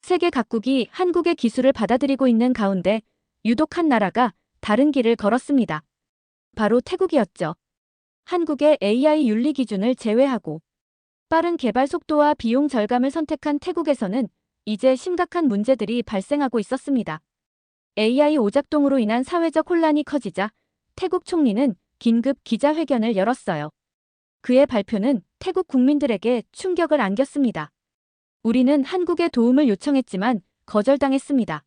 세계 각국이 한국의 기술을 받아들이고 있는 가운데 유독 한 나라가 다른 길을 걸었습니다. 바로 태국이었죠. 한국의 AI 윤리 기준을 제외하고 빠른 개발 속도와 비용 절감을 선택한 태국에서는 이제 심각한 문제들이 발생하고 있었습니다. AI 오작동으로 인한 사회적 혼란이 커지자 태국 총리는 긴급 기자회견을 열었어요. 그의 발표는 태국 국민들에게 충격을 안겼습니다. 우리는 한국의 도움을 요청했지만 거절당했습니다.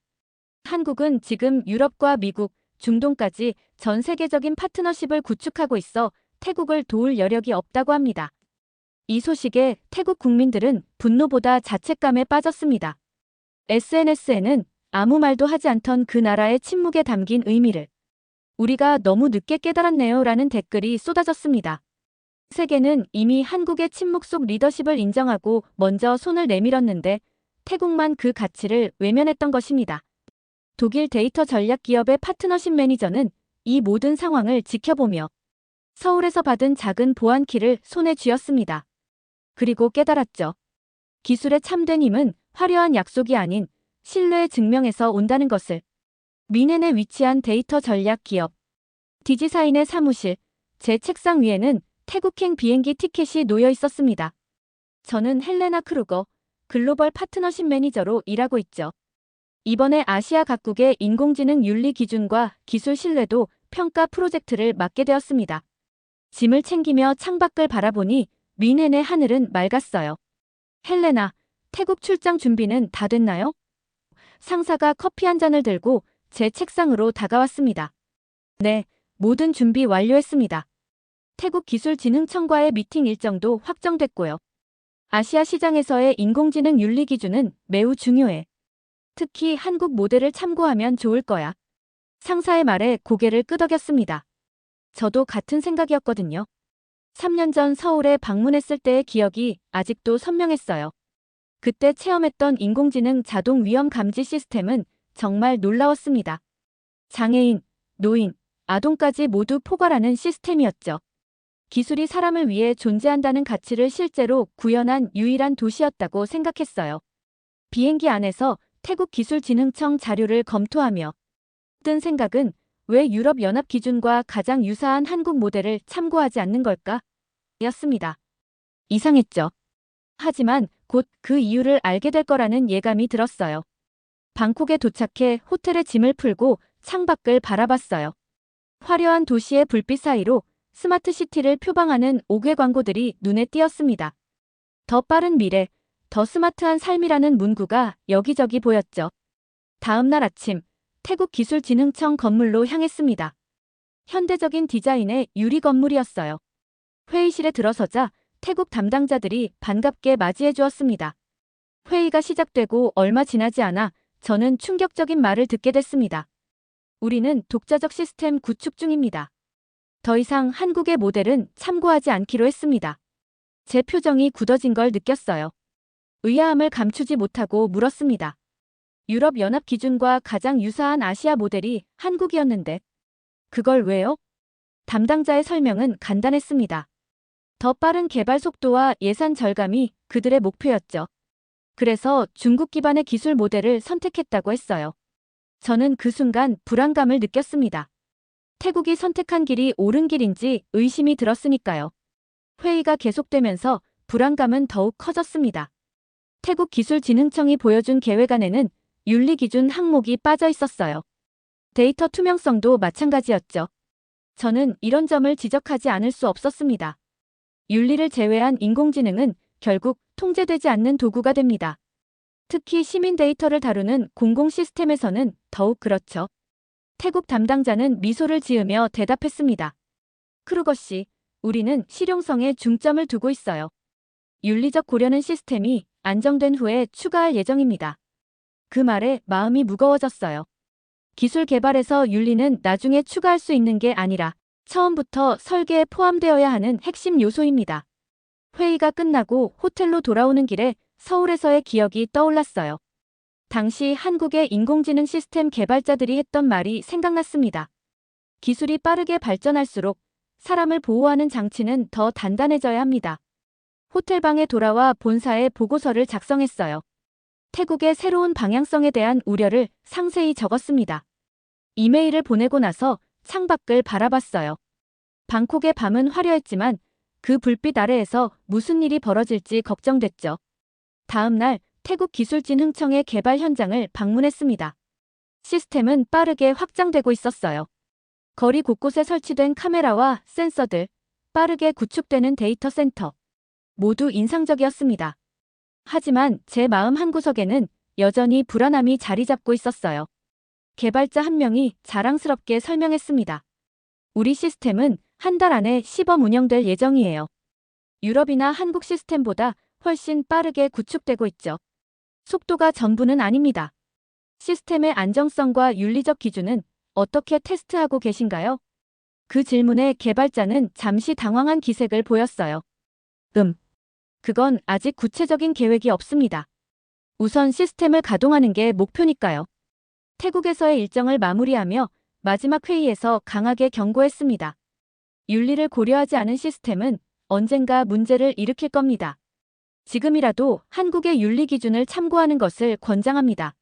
한국은 지금 유럽과 미국, 중동까지 전 세계적인 파트너십을 구축하고 있어 태국을 도울 여력이 없다고 합니다. 이 소식에 태국 국민들은 분노보다 자책감에 빠졌습니다. SNS에는 아무 말도 하지 않던 그 나라의 침묵에 담긴 의미를 우리가 너무 늦게 깨달았네요 라는 댓글이 쏟아졌습니다. 세계는 이미 한국의 침묵 속 리더십을 인정하고 먼저 손을 내밀었는데 태국만 그 가치를 외면했던 것입니다. 독일 데이터 전략 기업의 파트너십 매니저는 이 모든 상황을 지켜보며 서울에서 받은 작은 보안키를 손에 쥐었습니다. 그리고 깨달았죠. 기술의 참된 힘은 화려한 약속이 아닌 신뢰의 증명에서 온다는 것을. 미넨에 위치한 데이터 전략 기업 디지사인의 사무실, 제 책상 위에는 태국행 비행기 티켓이 놓여 있었습니다. 저는 헬레나 크루거, 글로벌 파트너십 매니저로 일하고 있죠. 이번에 아시아 각국의 인공지능 윤리 기준과 기술 신뢰도 평가 프로젝트를 맡게 되었습니다. 짐을 챙기며 창밖을 바라보니 미넨의 하늘은 맑았어요. 헬레나, 태국 출장 준비는 다 됐나요? 상사가 커피 한 잔을 들고 제 책상으로 다가왔습니다. 네, 모든 준비 완료했습니다. 태국기술진흥청과의 미팅 일정도 확정됐고요. 아시아 시장에서의 인공지능 윤리 기준은 매우 중요해. 특히 한국 모델을 참고하면 좋을 거야. 상사의 말에 고개를 끄덕였습니다. 저도 같은 생각이었거든요. 3년 전 서울에 방문했을 때의 기억이 아직도 선명했어요. 그때 체험했던 인공지능 자동 위험 감지 시스템은 정말 놀라웠습니다. 장애인, 노인, 아동까지 모두 포괄하는 시스템이었죠. 기술이 사람을 위해 존재한다는 가치를 실제로 구현한 유일한 도시였다고 생각했어요. 비행기 안에서 태국기술진흥청 자료를 검토하며 든 생각은 왜 유럽연합 기준과 가장 유사한 한국 모델을 참고하지 않는 걸까? 였습니다. 이상했죠. 하지만 곧 그 이유를 알게 될 거라는 예감이 들었어요. 방콕에 도착해 호텔에 짐을 풀고 창밖을 바라봤어요. 화려한 도시의 불빛 사이로 스마트 시티를 표방하는 5개 광고들이 눈에 띄었습니다. 더 빠른 미래, 더 스마트한 삶이라는 문구가 여기저기 보였죠. 다음 날 아침, 태국기술진흥청 건물로 향했습니다. 현대적인 디자인의 유리 건물이었어요. 회의실에 들어서자 태국 담당자들이 반갑게 맞이해 주었습니다. 회의가 시작되고 얼마 지나지 않아 저는 충격적인 말을 듣게 됐습니다. 우리는 독자적 시스템 구축 중입니다. 더 이상 한국의 모델은 참고하지 않기로 했습니다. 제 표정이 굳어진 걸 느꼈어요. 의아함을 감추지 못하고 물었습니다. 유럽연합 기준과 가장 유사한 아시아 모델이 한국이었는데 그걸 왜요? 담당자의 설명은 간단했습니다. 더 빠른 개발 속도와 예산 절감이 그들의 목표였죠. 그래서 중국 기반의 기술 모델을 선택했다고 했어요. 저는 그 순간 불안감을 느꼈습니다. 태국이 선택한 길이 옳은 길인지 의심이 들었으니까요. 회의가 계속되면서 불안감은 더욱 커졌습니다. 태국기술진흥청이 보여준 계획안에는 윤리기준 항목이 빠져 있었어요. 데이터 투명성도 마찬가지였죠. 저는 이런 점을 지적하지 않을 수 없었습니다. 윤리를 제외한 인공지능은 결국 통제되지 않는 도구가 됩니다. 특히 시민 데이터를 다루는 공공 시스템에서는 더욱 그렇죠. 태국 담당자는 미소를 지으며 대답했습니다. 크루거 씨, 우리는 실용성에 중점을 두고 있어요. 윤리적 고려는 시스템이 안정된 후에 추가할 예정입니다. 그 말에 마음이 무거워졌어요. 기술 개발에서 윤리는 나중에 추가할 수 있는 게 아니라 처음부터 설계에 포함되어야 하는 핵심 요소입니다. 회의가 끝나고 호텔로 돌아오는 길에 서울에서의 기억이 떠올랐어요. 당시 한국의 인공지능 시스템 개발자들이 했던 말이 생각났습니다. 기술이 빠르게 발전할수록 사람을 보호하는 장치는 더 단단해져야 합니다. 호텔방에 돌아와 본사에 보고서를 작성했어요. 태국의 새로운 방향성에 대한 우려를 상세히 적었습니다. 이메일을 보내고 나서 창밖을 바라봤어요. 방콕의 밤은 화려했지만 그 불빛 아래에서 무슨 일이 벌어질지 걱정됐죠. 다음 날 태국 기술진흥청의 개발 현장을 방문했습니다. 시스템은 빠르게 확장되고 있었어요. 거리 곳곳에 설치된 카메라와 센서들, 빠르게 구축되는 데이터 센터. 모두 인상적이었습니다. 하지만 제 마음 한구석에는 여전히 불안함이 자리 잡고 있었어요. 개발자 한 명이 자랑스럽게 설명했습니다. 우리 시스템은 한 달 안에 시범 운영될 예정이에요. 유럽이나 한국 시스템보다 훨씬 빠르게 구축되고 있죠. 속도가 전부는 아닙니다. 시스템의 안정성과 윤리적 기준은 어떻게 테스트하고 계신가요? 그 질문에 개발자는 잠시 당황한 기색을 보였어요. 그건 아직 구체적인 계획이 없습니다. 우선 시스템을 가동하는 게 목표니까요. 태국에서의 일정을 마무리하며 마지막 회의에서 강하게 경고했습니다. 윤리를 고려하지 않은 시스템은 언젠가 문제를 일으킬 겁니다. 지금이라도 한국의 윤리 기준을 참고하는 것을 권장합니다.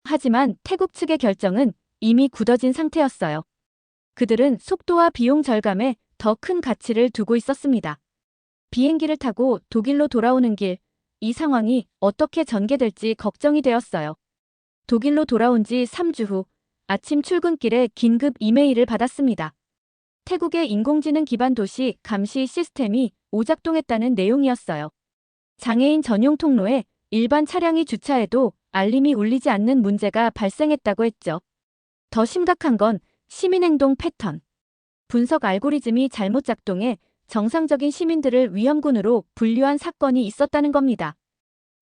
하지만 태국 측의 결정은 이미 굳어진 상태였어요. 그들은 속도와 비용 절감에 더 큰 가치를 두고 있었습니다. 비행기를 타고 독일로 돌아오는 길, 이 상황이 어떻게 전개될지 걱정이 되었어요. 독일로 돌아온 지 3주 후 아침 출근길에 긴급 이메일을 받았습니다. 태국의 인공지능 기반 도시 감시 시스템이 오작동했다는 내용이었어요. 장애인 전용 통로에 일반 차량이 주차해도 알림이 울리지 않는 문제가 발생했다고 했죠. 더 심각한 건 시민행동 패턴. 분석 알고리즘이 잘못 작동해 정상적인 시민들을 위험군으로 분류한 사건이 있었다는 겁니다.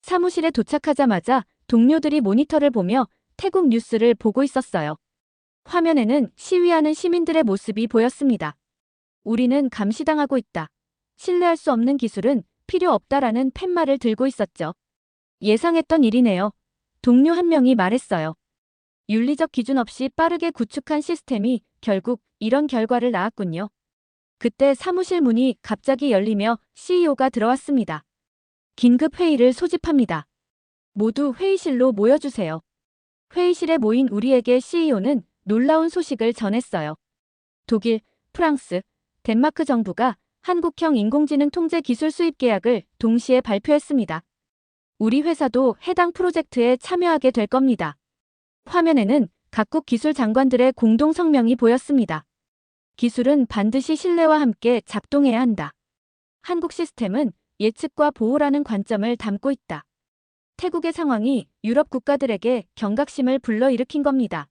사무실에 도착하자마자 동료들이 모니터를 보며 태국 뉴스를 보고 있었어요. 화면에는 시위하는 시민들의 모습이 보였습니다. 우리는 감시당하고 있다. 신뢰할 수 없는 기술은 필요 없다라는 팻말을 들고 있었죠. 예상했던 일이네요. 동료 한 명이 말했어요. 윤리적 기준 없이 빠르게 구축한 시스템이 결국 이런 결과를 낳았군요. 그때 사무실 문이 갑자기 열리며 CEO가 들어왔습니다. 긴급 회의를 소집합니다. 모두 회의실로 모여주세요. 회의실에 모인 우리에게 CEO는 놀라운 소식을 전했어요. 독일, 프랑스, 덴마크 정부가 한국형 인공지능 통제 기술 수입 계약을 동시에 발표했습니다. 우리 회사도 해당 프로젝트에 참여하게 될 겁니다. 화면에는 각국 기술 장관들의 공동 성명이 보였습니다. 기술은 반드시 신뢰와 함께 작동해야 한다. 한국 시스템은 예측과 보호라는 관점을 담고 있다. 태국의 상황이 유럽 국가들에게 경각심을 불러일으킨 겁니다.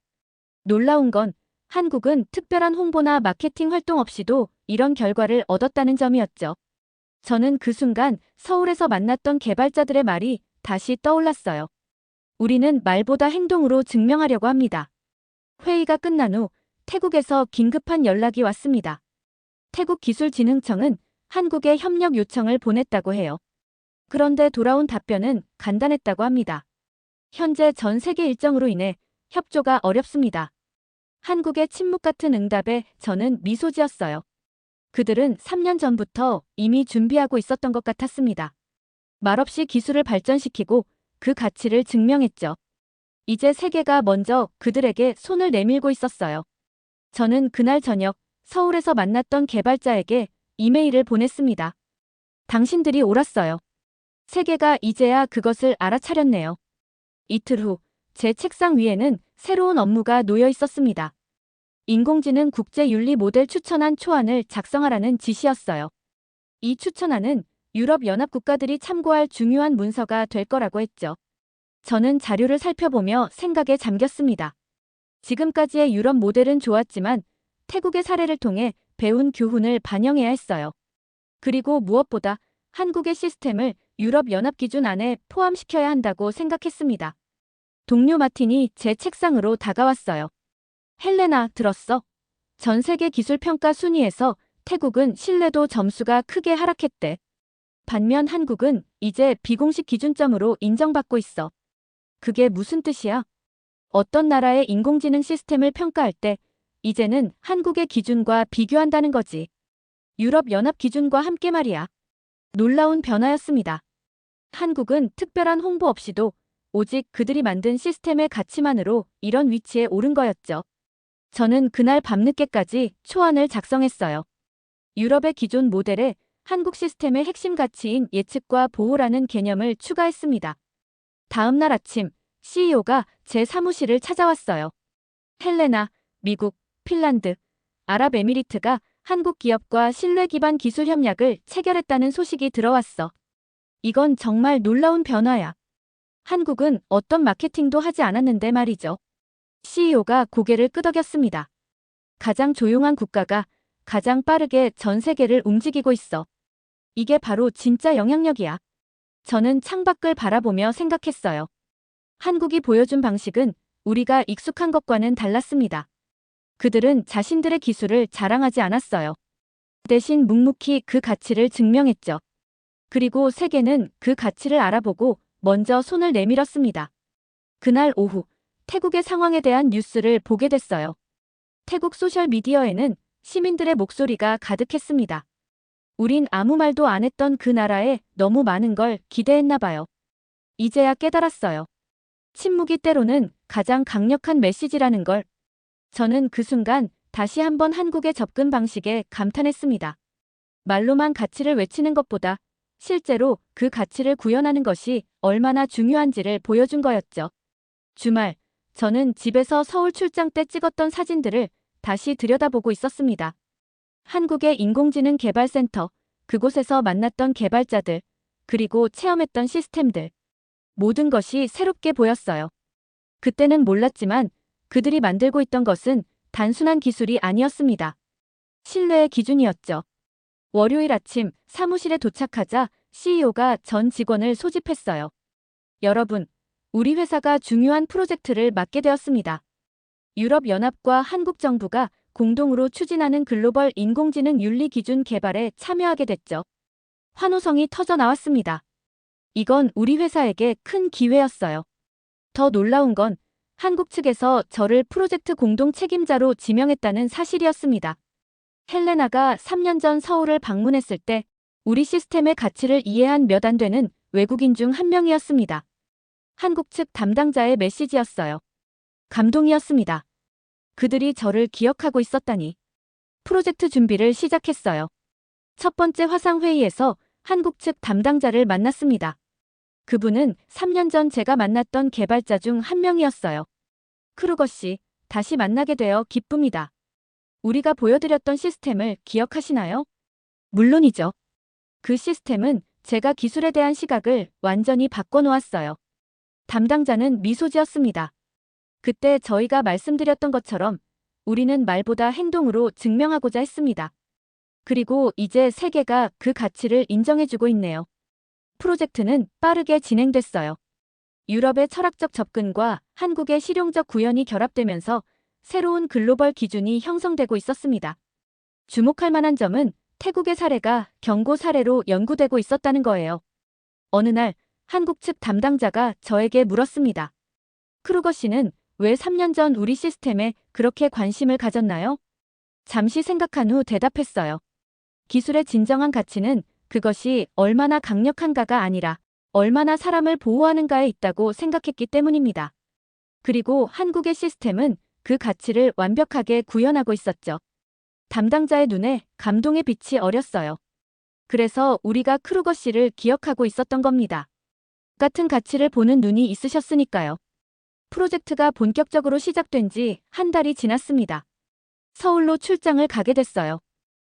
놀라운 건 한국은 특별한 홍보나 마케팅 활동 없이도 이런 결과를 얻었다는 점이었죠. 저는 그 순간 서울에서 만났던 개발자들의 말이 다시 떠올랐어요. 우리는 말보다 행동으로 증명하려고 합니다. 회의가 끝난 후 태국에서 긴급한 연락이 왔습니다. 태국 기술진흥청은 한국에 협력 요청을 보냈다고 해요. 그런데 돌아온 답변은 간단했다고 합니다. 현재 전 세계 일정으로 인해 협조가 어렵습니다. 한국의 침묵 같은 응답에 저는 미소 지었어요. 그들은 3년 전부터 이미 준비하고 있었던 것 같았습니다. 말없이 기술을 발전시키고 그 가치를 증명했죠. 이제 세계가 먼저 그들에게 손을 내밀고 있었어요. 저는 그날 저녁 서울에서 만났던 개발자에게 이메일을 보냈습니다. 당신들이 옳았어요. 세계가 이제야 그것을 알아차렸네요. 이틀 후 제 책상 위에는 새로운 업무가 놓여 있었습니다. 인공지능 국제윤리 모델 추천안 초안을 작성하라는 지시였어요. 이 추천안은 유럽 연합 국가들이 참고할 중요한 문서가 될 거라고 했죠. 저는 자료를 살펴보며 생각에 잠겼습니다. 지금까지의 유럽 모델은 좋았지만 태국의 사례를 통해 배운 교훈을 반영해야 했어요. 그리고 무엇보다 한국의 시스템을 유럽 연합 기준 안에 포함시켜야 한다고 생각했습니다. 동료 마틴이 제 책상으로 다가왔어요. 헬레나, 들었어? 전 세계 기술 평가 순위에서 태국은 신뢰도 점수가 크게 하락했대. 반면 한국은 이제 비공식 기준점으로 인정받고 있어. 그게 무슨 뜻이야? 어떤 나라의 인공지능 시스템을 평가할 때 이제는 한국의 기준과 비교한다는 거지. 유럽 연합 기준과 함께 말이야. 놀라운 변화였습니다. 한국은 특별한 홍보 없이도 오직 그들이 만든 시스템의 가치만으로 이런 위치에 오른 거였죠. 저는 그날 밤늦게까지 초안을 작성했어요. 유럽의 기존 모델에 한국 시스템의 핵심 가치인 예측과 보호라는 개념을 추가했습니다. 다음 날 아침, CEO가 제 사무실을 찾아왔어요. 헬레나, 미국, 핀란드, 아랍에미리트가 한국 기업과 신뢰 기반 기술 협약을 체결했다는 소식이 들어왔어. 이건 정말 놀라운 변화야. 한국은 어떤 마케팅도 하지 않았는데 말이죠. CEO가 고개를 끄덕였습니다. 가장 조용한 국가가 가장 빠르게 전 세계를 움직이고 있어. 이게 바로 진짜 영향력이야. 저는 창밖을 바라보며 생각했어요. 한국이 보여준 방식은 우리가 익숙한 것과는 달랐습니다. 그들은 자신들의 기술을 자랑하지 않았어요. 대신 묵묵히 그 가치를 증명했죠. 그리고 세계는 그 가치를 알아보고 먼저 손을 내밀었습니다. 그날 오후, 태국의 상황에 대한 뉴스를 보게 됐어요. 태국 소셜미디어에는 시민들의 목소리가 가득했습니다. 우린 아무 말도 안 했던 그 나라에 너무 많은 걸 기대했나 봐요. 이제야 깨달았어요. 침묵이 때로는 가장 강력한 메시지라는 걸. 저는 그 순간 다시 한번 한국의 접근 방식에 감탄했습니다. 말로만 가치를 외치는 것보다 실제로 그 가치를 구현하는 것이 얼마나 중요한지를 보여준 거였죠. 주말, 저는 집에서 서울 출장 때 찍었던 사진들을 다시 들여다보고 있었습니다. 한국의 인공지능 개발센터, 그곳에서 만났던 개발자들, 그리고 체험했던 시스템들. 모든 것이 새롭게 보였어요. 그때는 몰랐지만 그들이 만들고 있던 것은 단순한 기술이 아니었습니다. 신뢰의 기준이었죠. 월요일 아침 사무실에 도착하자 CEO가 전 직원을 소집했어요. 여러분, 우리 회사가 중요한 프로젝트를 맡게 되었습니다. 유럽연합과 한국 정부가 공동으로 추진하는 글로벌 인공지능 윤리 기준 개발에 참여하게 됐죠. 환호성이 터져 나왔습니다. 이건 우리 회사에게 큰 기회였어요. 더 놀라운 건 한국 측에서 저를 프로젝트 공동 책임자로 지명했다는 사실이었습니다. 헬레나가 3년 전 서울을 방문했을 때 우리 시스템의 가치를 이해한 몇 안 되는 외국인 중 한 명이었습니다. 한국 측 담당자의 메시지였어요. 감동이었습니다. 그들이 저를 기억하고 있었다니. 프로젝트 준비를 시작했어요. 첫 번째 화상회의에서 한국 측 담당자를 만났습니다. 그분은 3년 전 제가 만났던 개발자 중 한 명이었어요. 크루거 씨, 다시 만나게 되어 기쁩니다. 우리가 보여드렸던 시스템을 기억하시나요? 물론이죠. 그 시스템은 제가 기술에 대한 시각을 완전히 바꿔놓았어요. 담당자는 미소 지었습니다. 그때 저희가 말씀드렸던 것처럼 우리는 말보다 행동으로 증명하고자 했습니다. 그리고 이제 세계가 그 가치를 인정해주고 있네요. 프로젝트는 빠르게 진행됐어요. 유럽의 철학적 접근과 한국의 실용적 구현이 결합되면서 새로운 글로벌 기준이 형성되고 있었습니다. 주목할 만한 점은 태국의 사례가 경고 사례로 연구되고 있었다는 거예요. 어느 날 한국 측 담당자가 저에게 물었습니다. 크루거 씨는 왜 3년 전 우리 시스템에 그렇게 관심을 가졌나요? 잠시 생각한 후 대답했어요. 기술의 진정한 가치는 그것이 얼마나 강력한가가 아니라 얼마나 사람을 보호하는가에 있다고 생각했기 때문입니다. 그리고 한국의 시스템은 그 가치를 완벽하게 구현하고 있었죠. 담당자의 눈에 감동의 빛이 어렸어요. 그래서 우리가 크루거 씨를 기억하고 있었던 겁니다. 같은 가치를 보는 눈이 있으셨으니까요. 프로젝트가 본격적으로 시작된 지 한 달이 지났습니다. 서울로 출장을 가게 됐어요.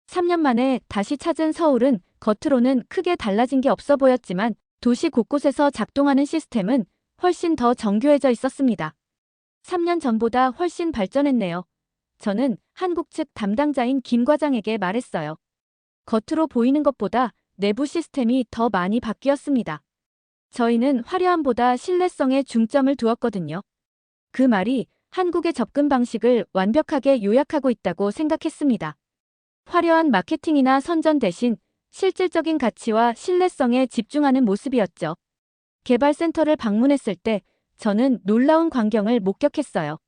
3년 만에 다시 찾은 서울은 겉으로는 크게 달라진 게 없어 보였지만 도시 곳곳에서 작동하는 시스템은 훨씬 더 정교해져 있었습니다. 3년 전보다 훨씬 발전했네요. 저는 한국 측 담당자인 김 과장에게 말했어요. 겉으로 보이는 것보다 내부 시스템이 더 많이 바뀌었습니다. 저희는 화려함보다 신뢰성에 중점을 두었거든요. 그 말이 한국의 접근 방식을 완벽하게 요약하고 있다고 생각했습니다. 화려한 마케팅이나 선전 대신 실질적인 가치와 신뢰성에 집중하는 모습이었죠. 개발센터를 방문했을 때 저는 놀라운 광경을 목격했어요.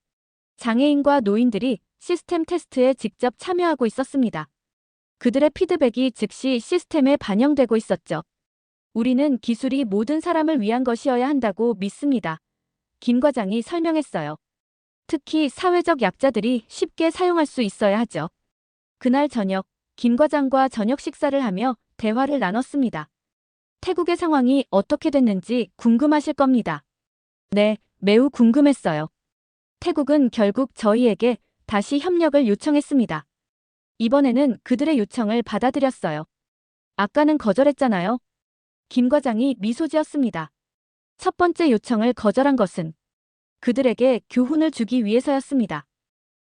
장애인과 노인들이 시스템 테스트에 직접 참여하고 있었습니다. 그들의 피드백이 즉시 시스템에 반영되고 있었죠. 우리는 기술이 모든 사람을 위한 것이어야 한다고 믿습니다. 김 과장이 설명했어요. 특히 사회적 약자들이 쉽게 사용할 수 있어야 하죠. 그날 저녁, 김 과장과 저녁 식사를 하며 대화를 나눴습니다. 태국의 상황이 어떻게 됐는지 궁금하실 겁니다. 네, 매우 궁금했어요. 태국은 결국 저희에게 다시 협력을 요청했습니다. 이번에는 그들의 요청을 받아들였어요. 아까는 거절했잖아요. 김 과장이 미소 지었습니다. 첫 번째 요청을 거절한 것은 그들에게 교훈을 주기 위해서였습니다.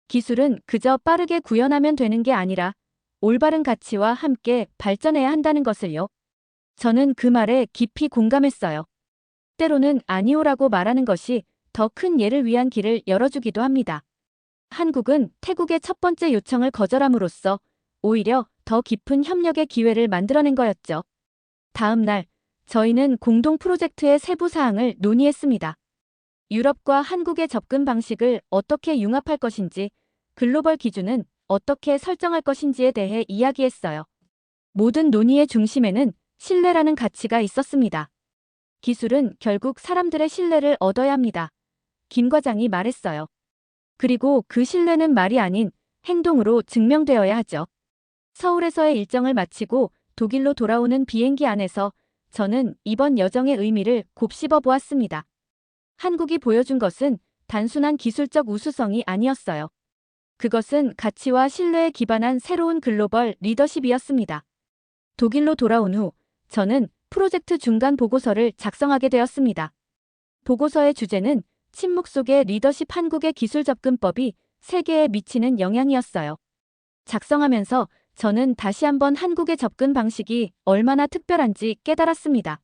기술은 그저 빠르게 구현하면 되는 게 아니라 올바른 가치와 함께 발전해야 한다는 것을요. 저는 그 말에 깊이 공감했어요. 때로는 아니오라고 말하는 것이 더 큰 예를 위한 길을 열어주기도 합니다. 한국은 태국의 첫 번째 요청을 거절함으로써 오히려 더 깊은 협력의 기회를 만들어낸 거였죠. 다음 날, 저희는 공동 프로젝트의 세부 사항을 논의했습니다. 유럽과 한국의 접근 방식을 어떻게 융합할 것인지, 글로벌 기준은 어떻게 설정할 것인지에 대해 이야기했어요. 모든 논의의 중심에는 신뢰라는 가치가 있었습니다. 기술은 결국 사람들의 신뢰를 얻어야 합니다. 김 과장이 말했어요. 그리고 그 신뢰는 말이 아닌 행동으로 증명되어야 하죠. 서울에서의 일정을 마치고 독일로 돌아오는 비행기 안에서 저는 이번 여정의 의미를 곱씹어 보았습니다. 한국이 보여준 것은 단순한 기술적 우수성이 아니었어요. 그것은 가치와 신뢰에 기반한 새로운 글로벌 리더십이었습니다. 독일로 돌아온 후 저는 프로젝트 중간 보고서를 작성하게 되었습니다. 보고서의 주제는 침묵 속의 리더십 한국의 기술 접근법이 세계에 미치는 영향이었어요. 작성하면서 저는 다시 한번 한국의 접근 방식이 얼마나 특별한지 깨달았습니다.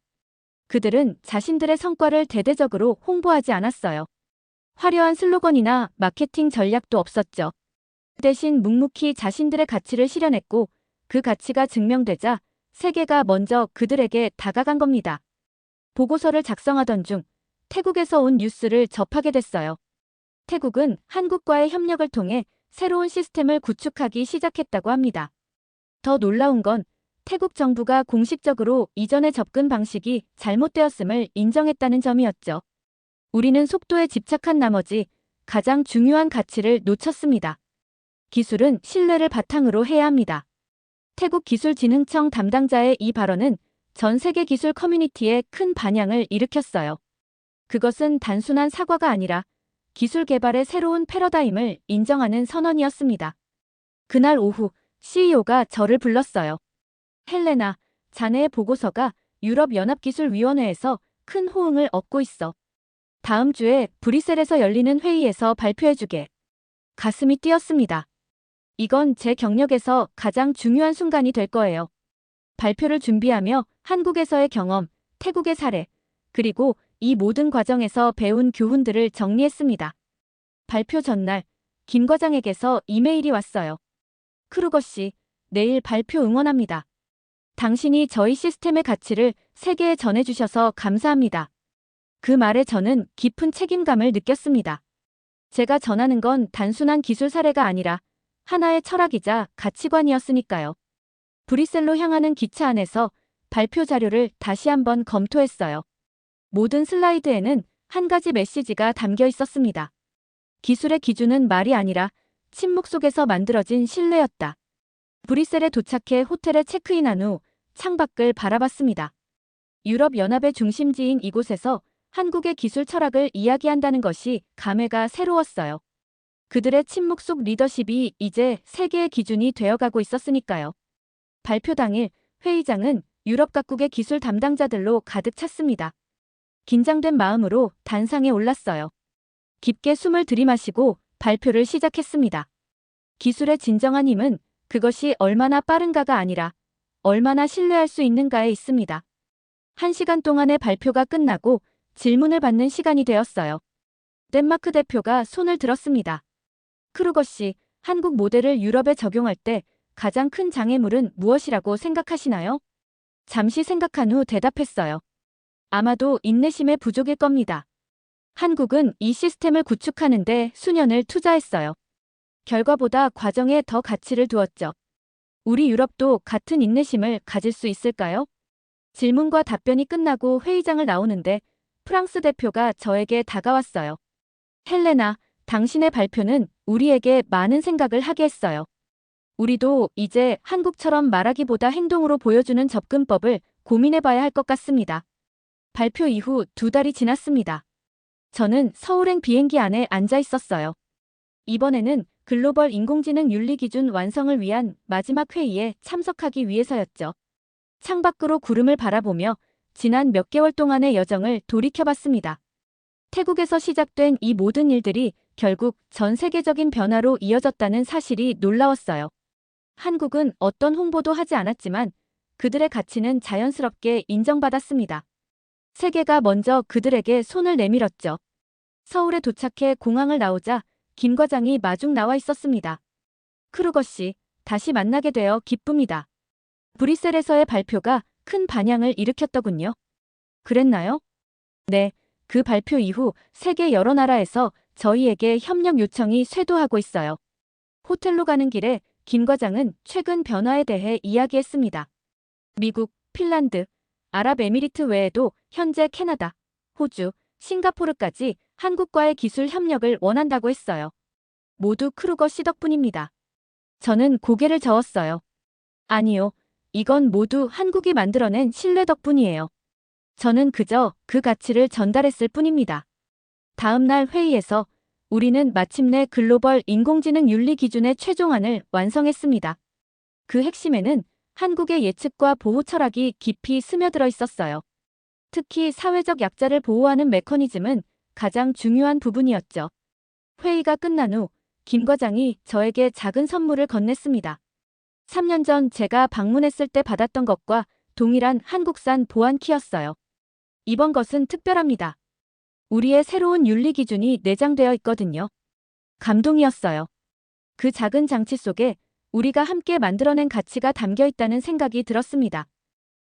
그들은 자신들의 성과를 대대적으로 홍보하지 않았어요. 화려한 슬로건이나 마케팅 전략도 없었죠. 대신 묵묵히 자신들의 가치를 실현했고 그 가치가 증명되자 세계가 먼저 그들에게 다가간 겁니다. 보고서를 작성하던 중 태국에서 온 뉴스를 접하게 됐어요. 태국은 한국과의 협력을 통해 새로운 시스템을 구축하기 시작했다고 합니다. 더 놀라운 건 태국 정부가 공식적으로 이전의 접근 방식이 잘못되었음을 인정했다는 점이었죠. 우리는 속도에 집착한 나머지 가장 중요한 가치를 놓쳤습니다. 기술은 신뢰를 바탕으로 해야 합니다. 태국 기술진흥청 담당자의 이 발언은 전 세계 기술 커뮤니티에 큰 반향을 일으켰어요. 그것은 단순한 사과가 아니라 기술 개발의 새로운 패러다임을 인정하는 선언이었습니다. 그날 오후 CEO가 저를 불렀어요. 헬레나, 자네의 보고서가 유럽연합기술위원회에서 큰 호응을 얻고 있어. 다음 주에 브뤼셀에서 열리는 회의에서 발표해주게. 가슴이 뛰었습니다. 이건 제 경력에서 가장 중요한 순간이 될 거예요. 발표를 준비하며 한국에서의 경험, 태국의 사례, 그리고 이 모든 과정에서 배운 교훈들을 정리했습니다. 발표 전날, 김 과장에게서 이메일이 왔어요. 크루거 씨, 내일 발표 응원합니다. 당신이 저희 시스템의 가치를 세계에 전해주셔서 감사합니다. 그 말에 저는 깊은 책임감을 느꼈습니다. 제가 전하는 건 단순한 기술 사례가 아니라 하나의 철학이자 가치관이었으니까요. 브뤼셀로 향하는 기차 안에서 발표 자료를 다시 한번 검토했어요. 모든 슬라이드에는 한 가지 메시지가 담겨 있었습니다. 기술의 기준은 말이 아니라 침묵 속에서 만들어진 신뢰였다. 브뤼셀에 도착해 호텔에 체크인한 후 창밖을 바라봤습니다. 유럽연합의 중심지인 이곳에서 한국의 기술 철학을 이야기한다는 것이 감회가 새로웠어요. 그들의 침묵 속 리더십이 이제 세계의 기준이 되어가고 있었으니까요. 발표 당일 회의장은 유럽 각국의 기술 담당자들로 가득 찼습니다. 긴장된 마음으로 단상에 올랐어요. 깊게 숨을 들이마시고 발표를 시작했습니다. 기술의 진정한 힘은 그것이 얼마나 빠른가가 아니라 얼마나 신뢰할 수 있는가에 있습니다. 1시간 동안의 발표가 끝나고 질문을 받는 시간이 되었어요. 덴마크 대표가 손을 들었습니다. 크루거 씨, 한국 모델을 유럽에 적용할 때 가장 큰 장애물은 무엇이라고 생각하시나요? 잠시 생각한 후 대답했어요. 아마도 인내심의 부족일 겁니다. 한국은 이 시스템을 구축하는데 수년을 투자했어요. 결과보다 과정에 더 가치를 두었죠. 우리 유럽도 같은 인내심을 가질 수 있을까요? 질문과 답변이 끝나고 회의장을 나오는데 프랑스 대표가 저에게 다가왔어요. 헬레나, 당신의 발표는 우리에게 많은 생각을 하게 했어요. 우리도 이제 한국처럼 말하기보다 행동으로 보여주는 접근법을 고민해봐야 할 것 같습니다. 발표 이후 2달이 지났습니다. 저는 서울행 비행기 안에 앉아 있었어요. 이번에는 글로벌 인공지능 윤리 기준 완성을 위한 마지막 회의에 참석하기 위해서였죠. 창밖으로 구름을 바라보며 지난 몇 개월 동안의 여정을 돌이켜봤습니다. 태국에서 시작된 이 모든 일들이 결국 전 세계적인 변화로 이어졌다는 사실이 놀라웠어요. 한국은 어떤 홍보도 하지 않았지만 그들의 가치는 자연스럽게 인정받았습니다. 세계가 먼저 그들에게 손을 내밀었죠. 서울에 도착해 공항을 나오자 김 과장이 마중 나와 있었습니다. 크루거 씨, 다시 만나게 되어 기쁩니다. 브뤼셀에서의 발표가 큰 반향을 일으켰더군요. 그랬나요? 네, 그 발표 이후 세계 여러 나라에서 저희에게 협력 요청이 쇄도하고 있어요. 호텔로 가는 길에 김 과장은 최근 변화에 대해 이야기했습니다. 미국, 핀란드, 아랍에미리트 외에도 현재 캐나다, 호주, 싱가포르까지 한국과의 기술 협력을 원한다고 했어요. 모두 크루거 씨 덕분입니다. 저는 고개를 저었어요. 아니요, 이건 모두 한국이 만들어낸 신뢰 덕분이에요. 저는 그저 그 가치를 전달했을 뿐입니다. 다음 날 회의에서 우리는 마침내 글로벌 인공지능 윤리 기준의 최종안을 완성했습니다. 그 핵심에는 한국의 예측과 보호 철학이 깊이 스며들어 있었어요. 특히 사회적 약자를 보호하는 메커니즘은 가장 중요한 부분이었죠. 회의가 끝난 후 김 과장이 저에게 작은 선물을 건넸습니다. 3년 전 제가 방문했을 때 받았던 것과 동일한 한국산 보안키였어요. 이번 것은 특별합니다. 우리의 새로운 윤리 기준이 내장되어 있거든요. 감동이었어요. 그 작은 장치 속에 우리가 함께 만들어낸 가치가 담겨 있다는 생각이 들었습니다.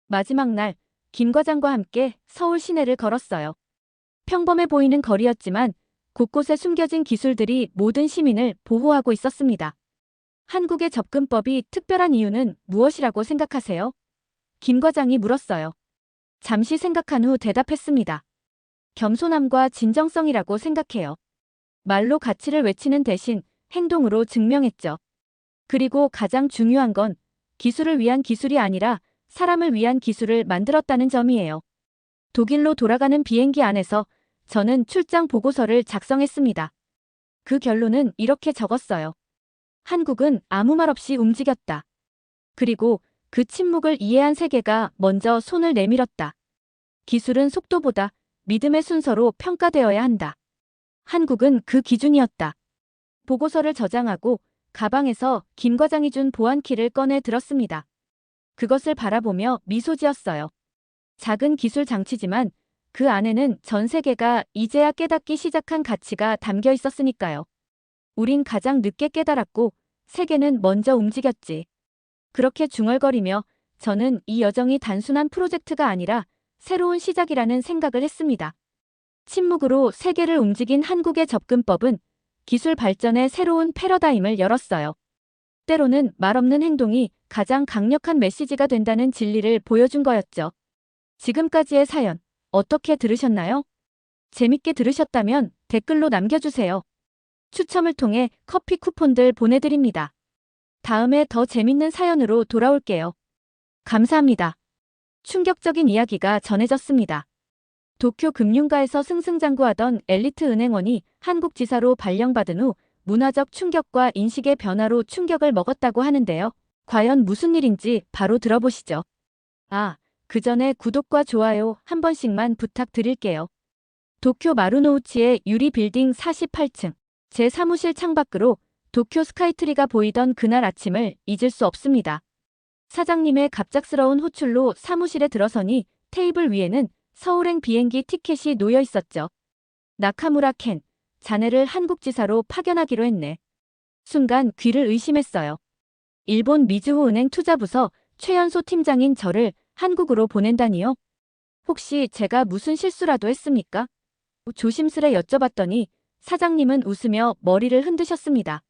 마지막 날, 김 과장과 함께 서울 시내를 걸었어요. 평범해 보이는 거리였지만 곳곳에 숨겨진 기술들이 모든 시민을 보호하고 있었습니다. 한국의 접근법이 특별한 이유는 무엇이라고 생각하세요? 김 과장이 물었어요. 잠시 생각한 후 대답했습니다. 겸손함과 진정성이라고 생각해요. 말로 가치를 외치는 대신 행동으로 증명했죠. 그리고 가장 중요한 건 기술을 위한 기술이 아니라 사람을 위한 기술을 만들었다는 점이에요. 독일로 돌아가는 비행기 안에서 저는 출장 보고서를 작성했습니다. 그 결론은 이렇게 적었어요. 한국은 아무 말 없이 움직였다. 그리고 그 침묵을 이해한 세계가 먼저 손을 내밀었다. 기술은 속도보다 믿음의 순서로 평가되어야 한다. 한국은 그 기준이었다. 보고서를 저장하고 가방에서 김 과장이 준 보안키를 꺼내 들었습니다. 그것을 바라보며 미소 지었어요. 작은 기술 장치지만 그 안에는 전 세계가 이제야 깨닫기 시작한 가치가 담겨 있었으니까요. 우린 가장 늦게 깨달았고 세계는 먼저 움직였지. 그렇게 중얼거리며 저는 이 여정이 단순한 프로젝트가 아니라 새로운 시작이라는 생각을 했습니다. 침묵으로 세계를 움직인 한국의 접근법은 기술 발전의 새로운 패러다임을 열었어요. 때로는 말없는 행동이 가장 강력한 메시지가 된다는 진리를 보여준 거였죠. 지금까지의 사연, 어떻게 들으셨나요? 재밌게 들으셨다면 댓글로 남겨주세요. 추첨을 통해 커피 쿠폰들 보내드립니다. 다음에 더 재밌는 사연으로 돌아올게요. 감사합니다. 충격적인 이야기가 전해졌습니다. 도쿄 금융가에서 승승장구하던 엘리트 은행원이 한국지사로 발령받은 후 문화적 충격과 인식의 변화로 충격을 먹었다고 하는데요. 과연 무슨 일인지 바로 들어보시죠. 그 전에 구독과 좋아요 한 번씩만 부탁드릴게요. 도쿄 마루노우치의 유리 빌딩 48층. 제 사무실 창밖으로 도쿄 스카이트리가 보이던 그날 아침을 잊을 수 없습니다. 사장님의 갑작스러운 호출로 사무실에 들어서니 테이블 위에는 서울행 비행기 티켓이 놓여 있었죠. 나카무라 켄, 자네를 한국지사로 파견하기로 했네. 순간 귀를 의심했어요. 일본 미즈호 은행 투자부서 최연소 팀장인 저를 한국으로 보낸다니요? 혹시 제가 무슨 실수라도 했습니까? 조심스레 여쭤봤더니 사장님은 웃으며 머리를 흔드셨습니다.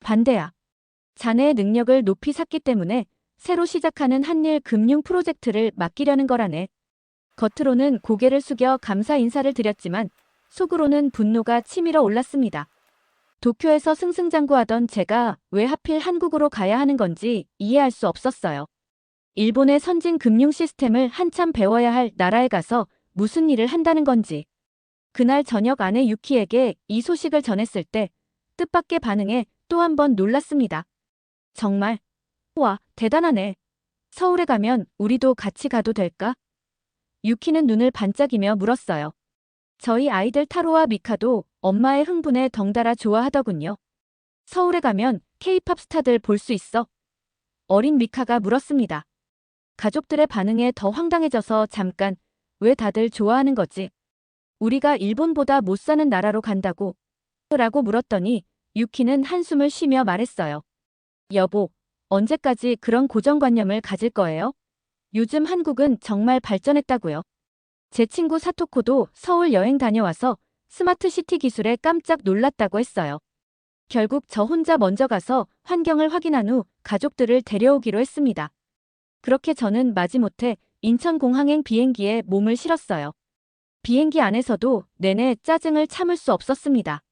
반대야. 자네의 능력을 높이 샀기 때문에 새로 시작하는 한일 금융 프로젝트를 맡기려는 거라네. 겉으로는 고개를 숙여 감사 인사를 드렸지만 속으로는 분노가 치밀어 올랐습니다. 도쿄에서 승승장구하던 제가 왜 하필 한국으로 가야 하는 건지 이해할 수 없었어요. 일본의 선진 금융 시스템을 한참 배워야 할 나라에 가서 무슨 일을 한다는 건지. 그날 저녁 아내 유키에게 이 소식을 전했을 때 뜻밖의 반응에 또 한 번 놀랐습니다. 정말, 와, 대단하네. 서울에 가면 우리도 같이 가도 될까? 유키는 눈을 반짝이며 물었어요. 저희 아이들 타로와 미카도 엄마의 흥분에 덩달아 좋아하더군요. 서울에 가면 K-팝 스타들 볼 수 있어? 어린 미카가 물었습니다. 가족들의 반응에 더 황당해져서 잠깐, 왜 다들 좋아하는 거지? 우리가 일본보다 못 사는 나라로 간다고? 라고 물었더니 유키는 한숨을 쉬며 말했어요. 여보, 언제까지 그런 고정관념을 가질 거예요? 요즘 한국은 정말 발전했다고요. 제 친구 사토코도 서울 여행 다녀와서 스마트시티 기술에 깜짝 놀랐다고 했어요. 결국 저 혼자 먼저 가서 환경을 확인한 후 가족들을 데려오기로 했습니다. 그렇게 저는 마지못해 인천공항행 비행기에 몸을 실었어요. 비행기 안에서도 내내 짜증을 참을 수 없었습니다.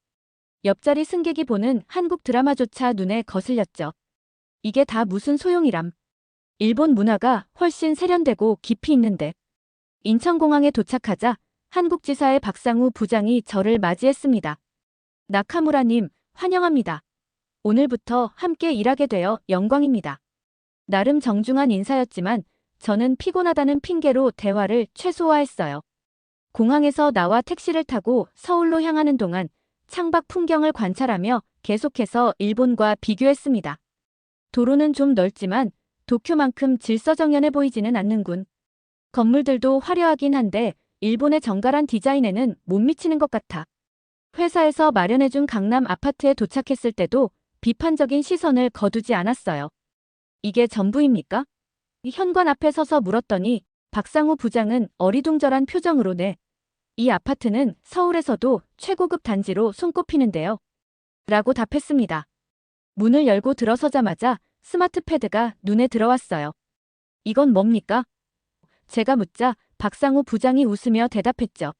옆자리 승객이 보는 한국 드라마조차 눈에 거슬렸죠. 이게 다 무슨 소용이람. 일본 문화가 훨씬 세련되고 깊이 있는데. 인천공항에 도착하자 한국지사의 박상우 부장이 저를 맞이했습니다. 나카무라님, 환영합니다. 오늘부터 함께 일하게 되어 영광입니다. 나름 정중한 인사였지만 저는 피곤하다는 핑계로 대화를 최소화했어요. 공항에서 나와 택시를 타고 서울로 향하는 동안 창밖 풍경을 관찰하며 계속해서 일본과 비교했습니다. 도로는 좀 넓지만 도쿄만큼 질서정연해 보이지는 않는군. 건물들도 화려하긴 한데 일본의 정갈한 디자인에는 못 미치는 것 같아. 회사에서 마련해준 강남 아파트에 도착했을 때도 비판적인 시선을 거두지 않았어요. 이게 전부입니까? 현관 앞에 서서 물었더니 박상우 부장은 어리둥절한 표정으로 이 아파트는 서울에서도 최고급 단지로 손꼽히는데요. 라고 답했습니다. 문을 열고 들어서자마자 스마트패드가 눈에 들어왔어요. 이건 뭡니까? 제가 묻자 박상우 부장이 웃으며 대답했죠.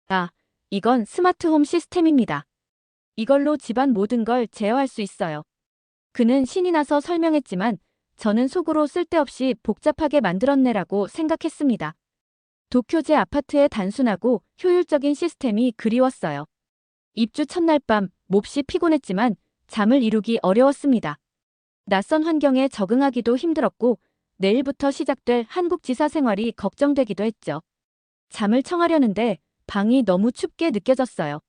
아, 이건 스마트홈 시스템입니다. 이걸로 집안 모든 걸 제어할 수 있어요. 그는 신이 나서 설명했지만 저는 속으로 쓸데없이 복잡하게 만들었네라고 생각했습니다. 도쿄제 아파트의 단순하고 효율적인 시스템이 그리웠어요. 입주 첫날 밤 몹시 피곤했지만 잠을 이루기 어려웠습니다. 낯선 환경에 적응하기도 힘들었고 내일부터 시작될 한국 지사 생활이 걱정되기도 했죠. 잠을 청하려는데 방이 너무 춥게 느껴졌어요.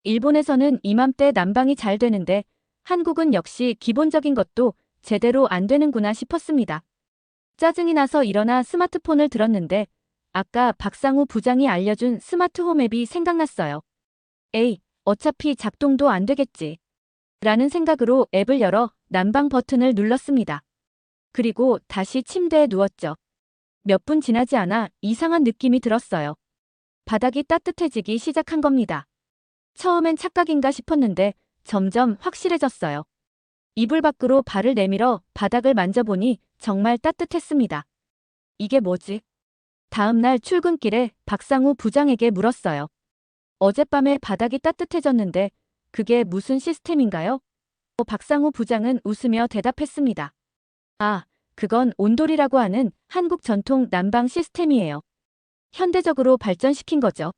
일본에서는 이맘때 난방이 잘 되는데 한국은 역시 기본적인 것도 제대로 안 되는구나 싶었습니다. 짜증이 나서 일어나 스마트폰을 들었는데 아까 박상우 부장이 알려준 스마트홈 앱이 생각났어요. 에이, 어차피 작동도 안 되겠지. 라는 생각으로 앱을 열어 난방 버튼을 눌렀습니다. 그리고 다시 침대에 누웠죠. 몇 분 지나지 않아 이상한 느낌이 들었어요. 바닥이 따뜻해지기 시작한 겁니다. 처음엔 착각인가 싶었는데 점점 확실해졌어요. 이불 밖으로 발을 내밀어 바닥을 만져보니 정말 따뜻했습니다. 이게 뭐지? 다음 날 출근길에 박상우 부장에게 물었어요. 어젯밤에 바닥이 따뜻해졌는데 그게 무슨 시스템인가요? 박상우 부장은 웃으며 대답했습니다. 아, 그건 온돌이라고 하는 한국 전통 난방 시스템이에요. 현대적으로 발전시킨 거죠.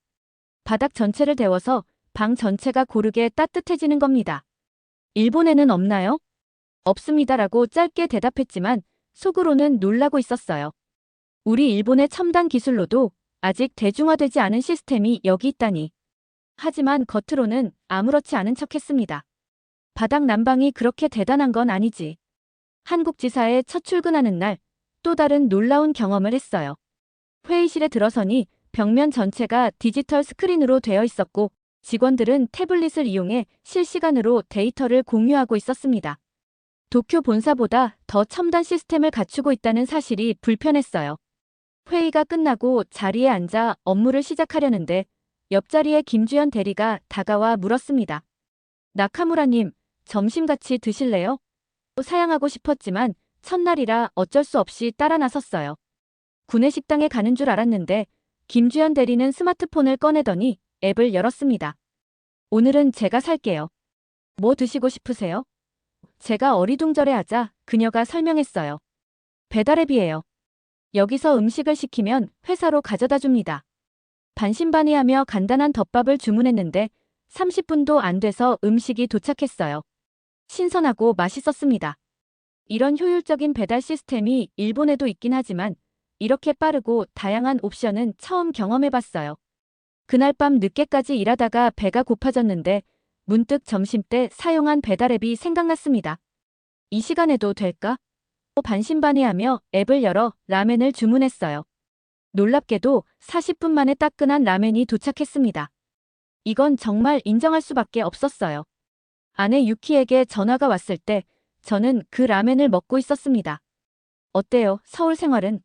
바닥 전체를 데워서 방 전체가 고르게 따뜻해지는 겁니다. 일본에는 없나요? 없습니다라고 짧게 대답했지만 속으로는 놀라고 있었어요. 우리 일본의 첨단 기술로도 아직 대중화되지 않은 시스템이 여기 있다니. 하지만 겉으로는 아무렇지 않은 척했습니다. 바닥 난방이 그렇게 대단한 건 아니지. 한국 지사에 첫 출근하는 날 또 다른 놀라운 경험을 했어요. 회의실에 들어서니 벽면 전체가 디지털 스크린으로 되어 있었고 직원들은 태블릿을 이용해 실시간으로 데이터를 공유하고 있었습니다. 도쿄 본사보다 더 첨단 시스템을 갖추고 있다는 사실이 불편했어요. 회의가 끝나고 자리에 앉아 업무를 시작하려는데 옆자리에 김주현 대리가 다가와 물었습니다. 나카무라님, 점심 같이 드실래요? 사양하고 싶었지만 첫날이라 어쩔 수 없이 따라 나섰어요. 구내식당에 가는 줄 알았는데 김주현 대리는 스마트폰을 꺼내더니 앱을 열었습니다. 오늘은 제가 살게요. 뭐 드시고 싶으세요? 제가 어리둥절해하자 그녀가 설명했어요. 배달앱이에요. 여기서 음식을 시키면 회사로 가져다 줍니다. 반신반의하며 간단한 덮밥을 주문했는데 30분도 안 돼서 음식이 도착했어요. 신선하고 맛있었습니다. 이런 효율적인 배달 시스템이 일본에도 있긴 하지만 이렇게 빠르고 다양한 옵션은 처음 경험해봤어요. 그날 밤 늦게까지 일하다가 배가 고파졌는데 문득 점심때 사용한 배달앱이 생각났습니다. 이 시간에도 될까? 반신반의하며 앱을 열어 라멘을 주문했어요. 놀랍게도 40분 만에 따끈한 라멘이 도착했습니다. 이건 정말 인정할 수밖에 없었어요. 아내 유키에게 전화가 왔을 때 저는 그 라멘을 먹고 있었습니다. 어때요, 서울 생활은?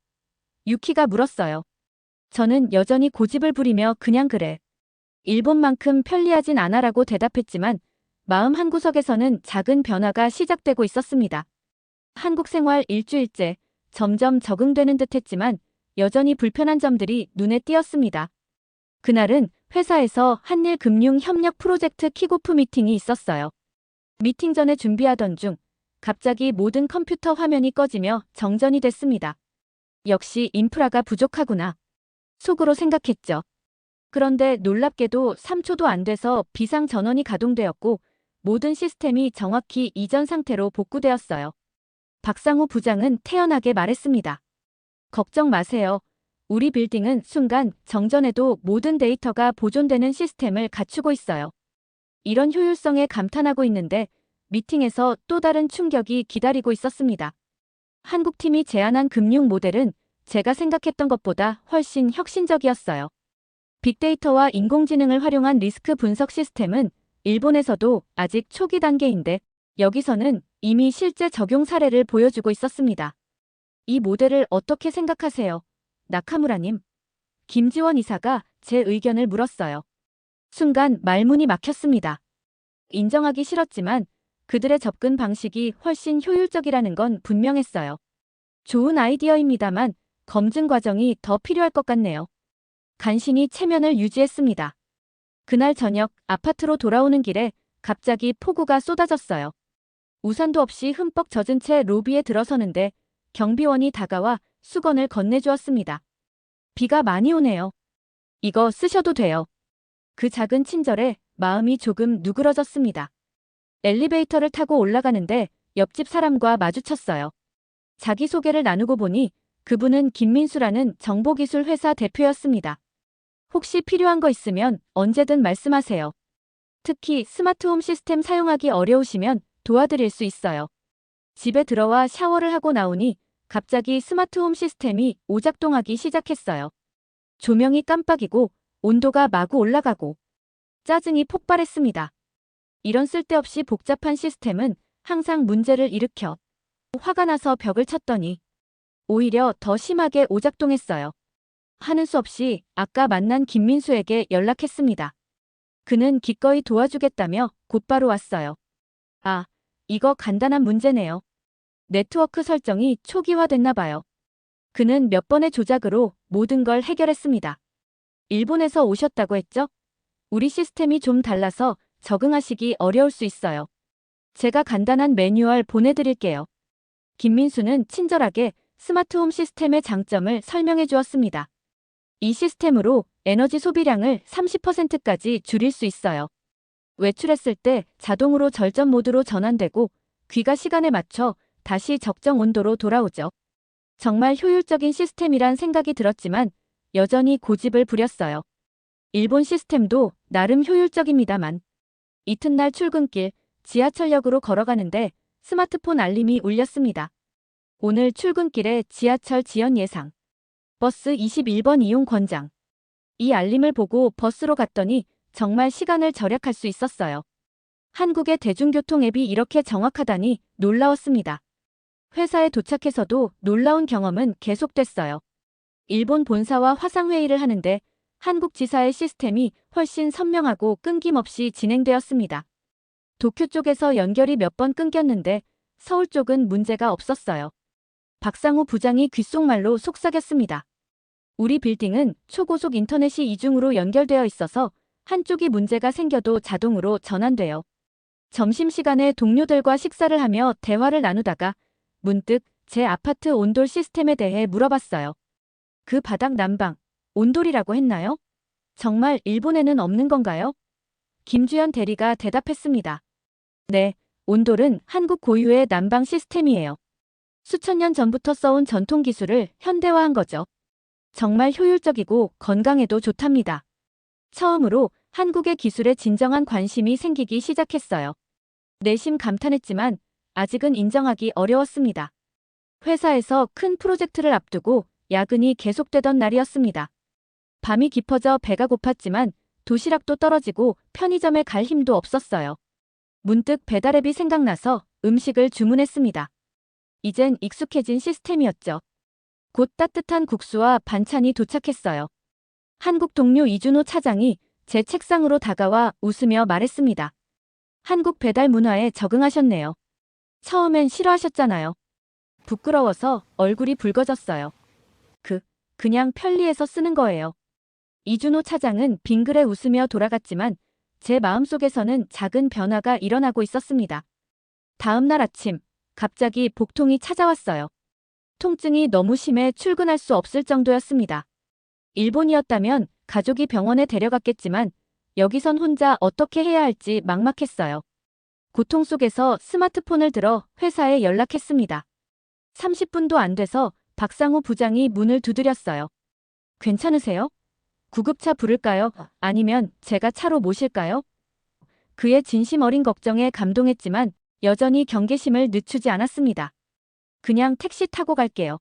유키가 물었어요. 저는 여전히 고집을 부리며 그냥 그래. 일본만큼 편리하진 않아라고 대답했지만 마음 한구석에서는 작은 변화가 시작되고 있었습니다. 한국 생활 일주일째 점점 적응되는 듯 했지만 여전히 불편한 점들이 눈에 띄었습니다. 그날은 회사에서 한일 금융 협력 프로젝트 킥오프 미팅이 있었어요. 미팅 전에 준비하던 중 갑자기 모든 컴퓨터 화면이 꺼지며 정전이 됐습니다. 역시 인프라가 부족하구나. 속으로 생각했죠. 그런데 놀랍게도 3초도 안 돼서 비상 전원이 가동되었고 모든 시스템이 정확히 이전 상태로 복구되었어요. 박상우 부장은 태연하게 말했습니다. 걱정 마세요. 우리 빌딩은 순간 정전에도 모든 데이터가 보존되는 시스템을 갖추고 있어요. 이런 효율성에 감탄하고 있는데 미팅에서 또 다른 충격이 기다리고 있었습니다. 한국팀이 제안한 금융 모델은 제가 생각했던 것보다 훨씬 혁신적이었어요. 빅데이터와 인공지능을 활용한 리스크 분석 시스템은 일본에서도 아직 초기 단계인데 여기서는 이미 실제 적용 사례를 보여주고 있었습니다. 이 모델을 어떻게 생각하세요? 나카무라님. 김지원 이사가 제 의견을 물었어요. 순간 말문이 막혔습니다. 인정하기 싫었지만 그들의 접근 방식이 훨씬 효율적이라는 건 분명했어요. 좋은 아이디어입니다만 검증 과정이 더 필요할 것 같네요. 간신히 체면을 유지했습니다. 그날 저녁 아파트로 돌아오는 길에 갑자기 폭우가 쏟아졌어요. 우산도 없이 흠뻑 젖은 채 로비에 들어서는데 경비원이 다가와 수건을 건네주었습니다. 비가 많이 오네요. 이거 쓰셔도 돼요. 그 작은 친절에 마음이 조금 누그러졌습니다. 엘리베이터를 타고 올라가는데 옆집 사람과 마주쳤어요. 자기소개를 나누고 보니 그분은 김민수라는 정보기술 회사 대표였습니다. 혹시 필요한 거 있으면 언제든 말씀하세요. 특히 스마트홈 시스템 사용하기 어려우시면 도와드릴 수 있어요. 집에 들어와 샤워를 하고 나오니 갑자기 스마트홈 시스템이 오작동하기 시작했어요. 조명이 깜빡이고 온도가 마구 올라가고 짜증이 폭발했습니다. 이런 쓸데없이 복잡한 시스템은 항상 문제를 일으켜 화가 나서 벽을 쳤더니 오히려 더 심하게 오작동했어요. 하는 수 없이 아까 만난 김민수에게 연락했습니다. 그는 기꺼이 도와주겠다며 곧바로 왔어요. 아, 이거 간단한 문제네요. 네트워크 설정이 초기화됐나 봐요. 그는 몇 번의 조작으로 모든 걸 해결했습니다. 일본에서 오셨다고 했죠? 우리 시스템이 좀 달라서 적응하시기 어려울 수 있어요. 제가 간단한 매뉴얼 보내드릴게요. 김민수는 친절하게 스마트홈 시스템의 장점을 설명해 주었습니다. 이 시스템으로 에너지 소비량을 30%까지 줄일 수 있어요. 외출했을 때 자동으로 절전 모드로 전환되고 귀가 시간에 맞춰 다시 적정 온도로 돌아오죠. 정말 효율적인 시스템이란 생각이 들었지만 여전히 고집을 부렸어요. 일본 시스템도 나름 효율적입니다만 이튿날 출근길 지하철역으로 걸어가는데 스마트폰 알림이 울렸습니다. 오늘 출근길에 지하철 지연 예상. 버스 21번 이용 권장. 이 알림을 보고 버스로 갔더니 정말 시간을 절약할 수 있었어요. 한국의 대중교통 앱이 이렇게 정확하다니 놀라웠습니다. 회사에 도착해서도 놀라운 경험은 계속됐어요. 일본 본사와 화상회의를 하는데 한국 지사의 시스템이 훨씬 선명하고 끊김없이 진행되었습니다. 도쿄 쪽에서 연결이 몇 번 끊겼는데 서울 쪽은 문제가 없었어요. 박상우 부장이 귓속말로 속삭였습니다. 우리 빌딩은 초고속 인터넷이 이중으로 연결되어 있어서 한쪽이 문제가 생겨도 자동으로 전환돼요. 점심시간에 동료들과 식사를 하며 대화를 나누다가 문득 제 아파트 온돌 시스템에 대해 물어봤어요. 그 바닥 난방, 온돌이라고 했나요? 정말 일본에는 없는 건가요? 김주연 대리가 대답했습니다. 네, 온돌은 한국 고유의 난방 시스템이에요. 수천 년 전부터 써온 전통 기술을 현대화한 거죠. 정말 효율적이고 건강에도 좋답니다. 처음으로 한국의 기술에 진정한 관심이 생기기 시작했어요. 내심 감탄했지만 아직은 인정하기 어려웠습니다. 회사에서 큰 프로젝트를 앞두고 야근이 계속되던 날이었습니다. 밤이 깊어져 배가 고팠지만 도시락도 떨어지고 편의점에 갈 힘도 없었어요. 문득 배달앱이 생각나서 음식을 주문했습니다. 이젠 익숙해진 시스템이었죠. 곧 따뜻한 국수와 반찬이 도착했어요. 한국 동료 이준호 차장이 제 책상으로 다가와 웃으며 말했습니다. 한국 배달 문화에 적응하셨네요. 처음엔 싫어하셨잖아요. 부끄러워서 얼굴이 붉어졌어요. 그냥 편리해서 쓰는 거예요. 이준호 차장은 빙그레 웃으며 돌아갔지만 제 마음속에서는 작은 변화가 일어나고 있었습니다. 다음 날 아침, 갑자기 복통이 찾아왔어요. 통증이 너무 심해 출근할 수 없을 정도였습니다. 일본이었다면 가족이 병원에 데려갔겠지만 여기선 혼자 어떻게 해야 할지 막막했어요. 고통 속에서 스마트폰을 들어 회사에 연락했습니다. 30분도 안 돼서 박상우 부장이 문을 두드렸어요. 괜찮으세요? 구급차 부를까요? 아니면 제가 차로 모실까요? 그의 진심 어린 걱정에 감동했지만 여전히 경계심을 늦추지 않았습니다. 그냥 택시 타고 갈게요.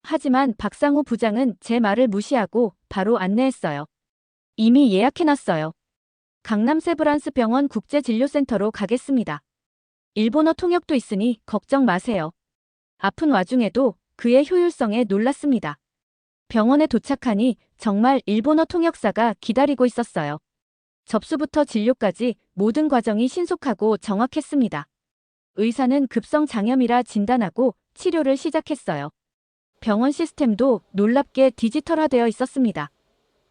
하지만 박상우 부장은 제 말을 무시하고 바로 안내했어요. 이미 예약해놨어요. 강남 세브란스 병원 국제진료센터로 가겠습니다. 일본어 통역도 있으니 걱정 마세요. 아픈 와중에도 그의 효율성에 놀랐습니다. 병원에 도착하니 정말 일본어 통역사가 기다리고 있었어요. 접수부터 진료까지 모든 과정이 신속하고 정확했습니다. 의사는 급성 장염이라 진단하고 치료를 시작했어요. 병원 시스템도 놀랍게 디지털화되어 있었습니다.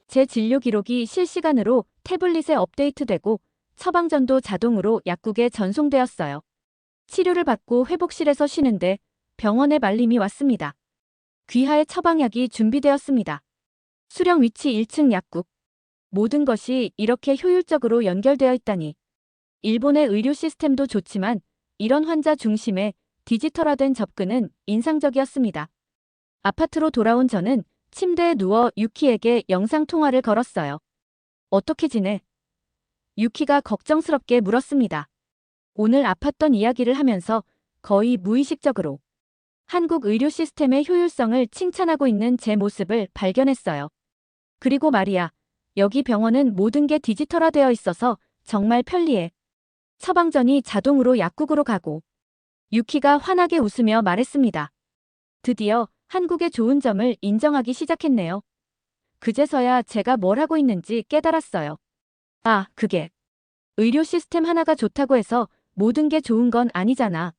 제 진료 기록이 실시간으로 태블릿에 업데이트되고 처방전도 자동으로 약국에 전송되었어요. 치료를 받고 회복실에서 쉬는데 병원의 말림이 왔습니다. 귀하의 처방약이 준비되었습니다. 수령 위치 1층 약국. 모든 것이 이렇게 효율적으로 연결되어 있다니. 일본의 의료 시스템도 좋지만 이런 환자 중심의 디지털화된 접근은 인상적이었습니다. 아파트로 돌아온 저는 침대에 누워 유키에게 영상통화를 걸었어요. 어떻게 지내? 유키가 걱정스럽게 물었습니다. 오늘 아팠던 이야기를 하면서 거의 무의식적으로 한국 의료 시스템의 효율성을 칭찬하고 있는 제 모습을 발견했어요. 그리고 말이야, 여기 병원은 모든 게 디지털화되어 있어서 정말 편리해. 처방전이 자동으로 약국으로 가고. 유키가 환하게 웃으며 말했습니다. 드디어 한국의 좋은 점을 인정하기 시작했네요. 그제서야 제가 뭘 하고 있는지 깨달았어요. 아, 그게. 의료 시스템 하나가 좋다고 해서 모든 게 좋은 건 아니잖아.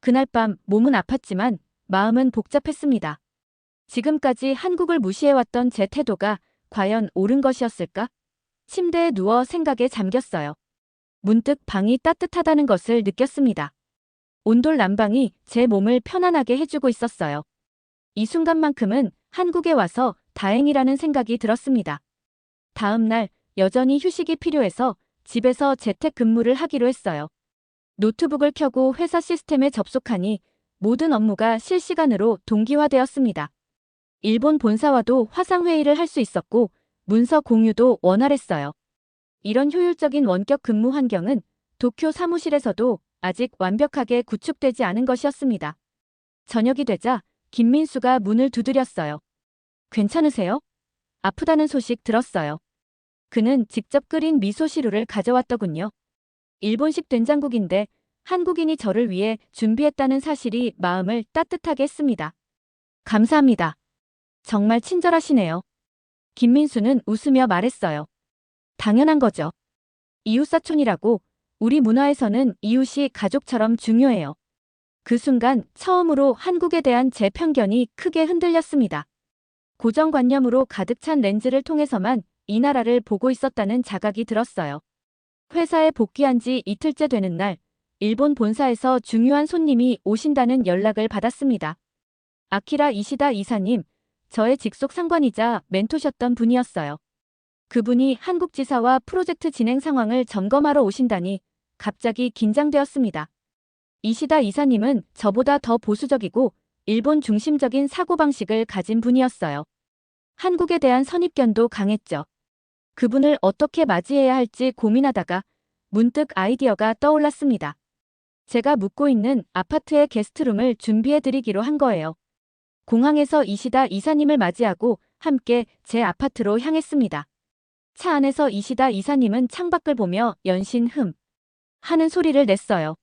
그날 밤 몸은 아팠지만 마음은 복잡했습니다. 지금까지 한국을 무시해왔던 제 태도가 과연 옳은 것이었을까? 침대에 누워 생각에 잠겼어요. 문득 방이 따뜻하다는 것을 느꼈습니다. 온돌 난방이 제 몸을 편안하게 해주고 있었어요. 이 순간만큼은 한국에 와서 다행이라는 생각이 들었습니다. 다음 날 여전히 휴식이 필요해서 집에서 재택근무를 하기로 했어요. 노트북을 켜고 회사 시스템에 접속하니 모든 업무가 실시간으로 동기화되었습니다. 일본 본사와도 화상회의를 할 수 있었고 문서 공유도 원활했어요. 이런 효율적인 원격 근무 환경은 도쿄 사무실에서도 아직 완벽하게 구축되지 않은 것이었습니다. 저녁이 되자 김민수가 문을 두드렸어요. 괜찮으세요? 아프다는 소식 들었어요. 그는 직접 끓인 미소시루를 가져왔더군요. 일본식 된장국인데 한국인이 저를 위해 준비했다는 사실이 마음을 따뜻하게 했습니다. 감사합니다. 정말 친절하시네요. 김민수는 웃으며 말했어요. 당연한 거죠. 이웃사촌이라고 우리 문화에서는 이웃이 가족처럼 중요해요. 그 순간 처음으로 한국에 대한 제 편견이 크게 흔들렸습니다. 고정관념으로 가득 찬 렌즈를 통해서만 이 나라를 보고 있었다는 자각이 들었어요. 회사에 복귀한 지 이틀째 되는 날, 일본 본사에서 중요한 손님이 오신다는 연락을 받았습니다. 아키라 이시다 이사님, 저의 직속 상관이자 멘토셨던 분이었어요. 그분이 한국 지사와 프로젝트 진행 상황을 점검하러 오신다니 갑자기 긴장되었습니다. 이시다 이사님은 저보다 더 보수적이고 일본 중심적인 사고방식을 가진 분이었어요. 한국에 대한 선입견도 강했죠. 그분을 어떻게 맞이해야 할지 고민하다가 문득 아이디어가 떠올랐습니다. 제가 묵고 있는 아파트의 게스트룸을 준비해드리기로 한 거예요. 공항에서 이시다 이사님을 맞이하고 함께 제 아파트로 향했습니다. 차 안에서 이시다 이사님은 창밖을 보며 연신 하는 소리를 냈어요.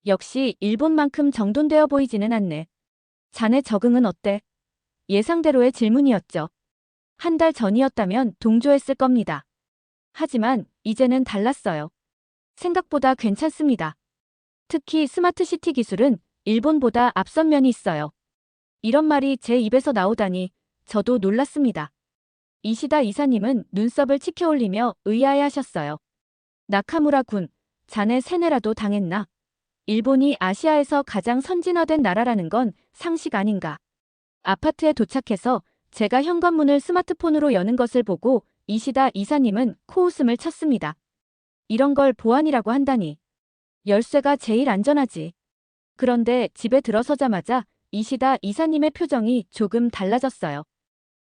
역시 일본만큼 정돈되어 보이지는 않네. 자네 적응은 어때? 예상대로의 질문이었죠. 한 달 전이었다면 동조했을 겁니다. 하지만 이제는 달랐어요. 생각보다 괜찮습니다. 특히 스마트시티 기술은 일본보다 앞선 면이 있어요. 이런 말이 제 입에서 나오다니 저도 놀랐습니다. 이시다 이사님은 눈썹을 치켜올리며 의아해하셨어요. 나카무라 군, 자네 세뇌라도 당했나? 일본이 아시아에서 가장 선진화된 나라라는 건 상식 아닌가? 아파트에 도착해서 제가 현관문을 스마트폰으로 여는 것을 보고 이시다 이사님은 코웃음을 쳤습니다. 이런 걸 보안이라고 한다니. 열쇠가 제일 안전하지. 그런데 집에 들어서자마자 이시다 이사님의 표정이 조금 달라졌어요.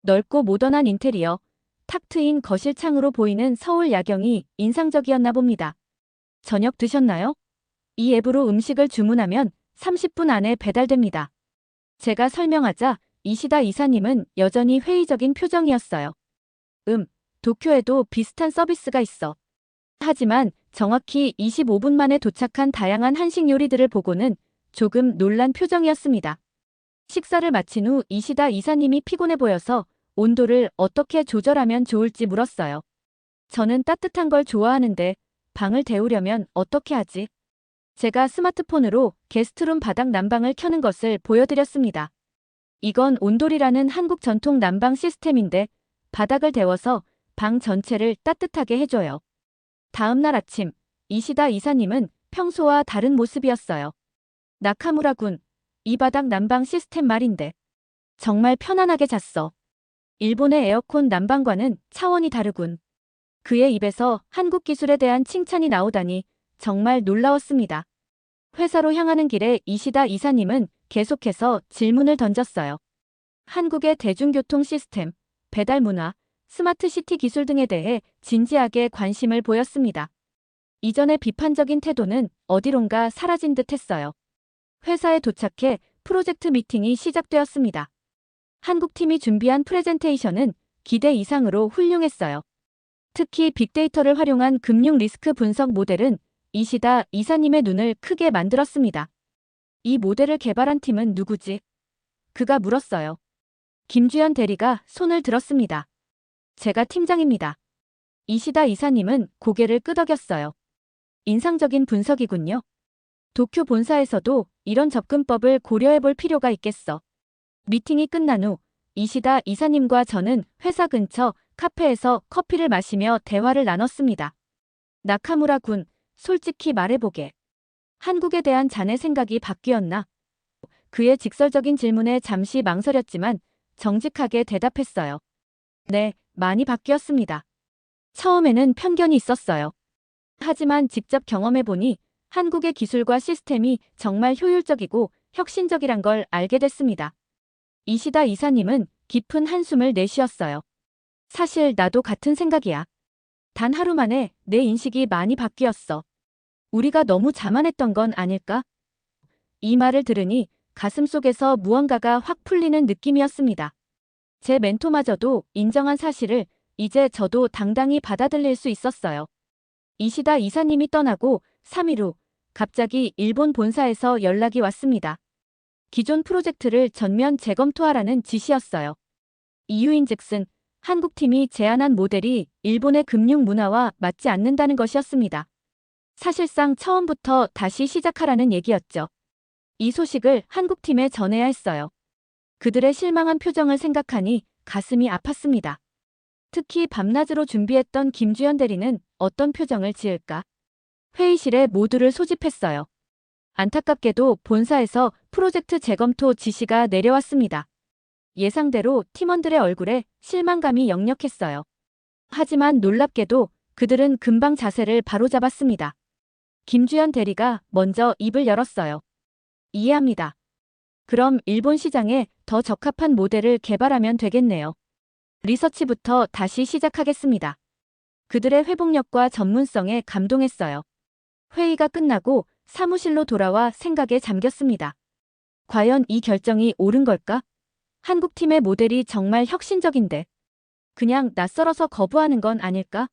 넓고 모던한 인테리어, 탁 트인 거실 창으로 보이는 서울 야경이 인상적이었나 봅니다. 저녁 드셨나요? 이 앱으로 음식을 주문하면 30분 안에 배달됩니다. 제가 설명하자 이시다 이사님은 여전히 회의적인 표정이었어요. 도쿄에도 비슷한 서비스가 있어. 하지만 정확히 25분 만에 도착한 다양한 한식 요리들을 보고는 조금 놀란 표정이었습니다. 식사를 마친 후 이시다 이사님이 피곤해 보여서 온도를 어떻게 조절하면 좋을지 물었어요. 저는 따뜻한 걸 좋아하는데 방을 데우려면 어떻게 하지? 제가 스마트폰으로 게스트룸 바닥 난방을 켜는 것을 보여드렸습니다. 이건 온돌이라는 한국 전통 난방 시스템인데 바닥을 데워서 방 전체를 따뜻하게 해줘요. 다음 날 아침, 이시다 이사님은 평소와 다른 모습이었어요. 나카무라 군, 이 바닥 난방 시스템 말인데 정말 편안하게 잤어. 일본의 에어컨 난방과는 차원이 다르군. 그의 입에서 한국 기술에 대한 칭찬이 나오다니 정말 놀라웠습니다. 회사로 향하는 길에 이시다 이사님은 계속해서 질문을 던졌어요. 한국의 대중교통 시스템, 배달 문화, 스마트시티 기술 등에 대해 진지하게 관심을 보였습니다. 이전의 비판적인 태도는 어디론가 사라진 듯 했어요. 회사에 도착해 프로젝트 미팅이 시작되었습니다. 한국팀이 준비한 프레젠테이션은 기대 이상으로 훌륭했어요. 특히 빅데이터를 활용한 금융 리스크 분석 모델은 이시다 이사님의 눈을 크게 만들었습니다. 이 모델을 개발한 팀은 누구지? 그가 물었어요. 김주현 대리가 손을 들었습니다. 제가 팀장입니다. 이시다 이사님은 고개를 끄덕였어요. 인상적인 분석이군요. 도쿄 본사에서도 이런 접근법을 고려해볼 필요가 있겠어. 미팅이 끝난 후 이시다 이사님과 저는 회사 근처 카페에서 커피를 마시며 대화를 나눴습니다. 나카무라 군, 솔직히 말해보게. 한국에 대한 자네 생각이 바뀌었나? 그의 직설적인 질문에 잠시 망설였지만 정직하게 대답했어요. 네, 많이 바뀌었습니다. 처음에는 편견이 있었어요. 하지만 직접 경험해보니 한국의 기술과 시스템이 정말 효율적이고 혁신적이란 걸 알게 됐습니다. 이시다 이사님은 깊은 한숨을 내쉬었어요. 사실 나도 같은 생각이야. 단 하루 만에 내 인식이 많이 바뀌었어. 우리가 너무 자만했던 건 아닐까? 이 말을 들으니 가슴속에서 무언가가 확 풀리는 느낌이었습니다. 제 멘토마저도 인정한 사실을 이제 저도 당당히 받아들일 수 있었어요. 이시다 이사님이 떠나고 3일 후 갑자기 일본 본사에서 연락이 왔습니다. 기존 프로젝트를 전면 재검토하라는 지시였어요. 이유인즉슨 한국팀이 제안한 모델이 일본의 금융 문화와 맞지 않는다는 것이었습니다. 사실상 처음부터 다시 시작하라는 얘기였죠. 이 소식을 한국팀에 전해야 했어요. 그들의 실망한 표정을 생각하니 가슴이 아팠습니다. 특히 밤낮으로 준비했던 김주현 대리는 어떤 표정을 지을까? 회의실에 모두를 소집했어요. 안타깝게도 본사에서 프로젝트 재검토 지시가 내려왔습니다. 예상대로 팀원들의 얼굴에 실망감이 역력했어요. 하지만 놀랍게도 그들은 금방 자세를 바로잡았습니다. 김주현 대리가 먼저 입을 열었어요. 이해합니다. 그럼 일본 시장에 더 적합한 모델을 개발하면 되겠네요. 리서치부터 다시 시작하겠습니다. 그들의 회복력과 전문성에 감동했어요. 회의가 끝나고 사무실로 돌아와 생각에 잠겼습니다. 과연 이 결정이 옳은 걸까? 한국팀의 모델이 정말 혁신적인데 그냥 낯설어서 거부하는 건 아닐까?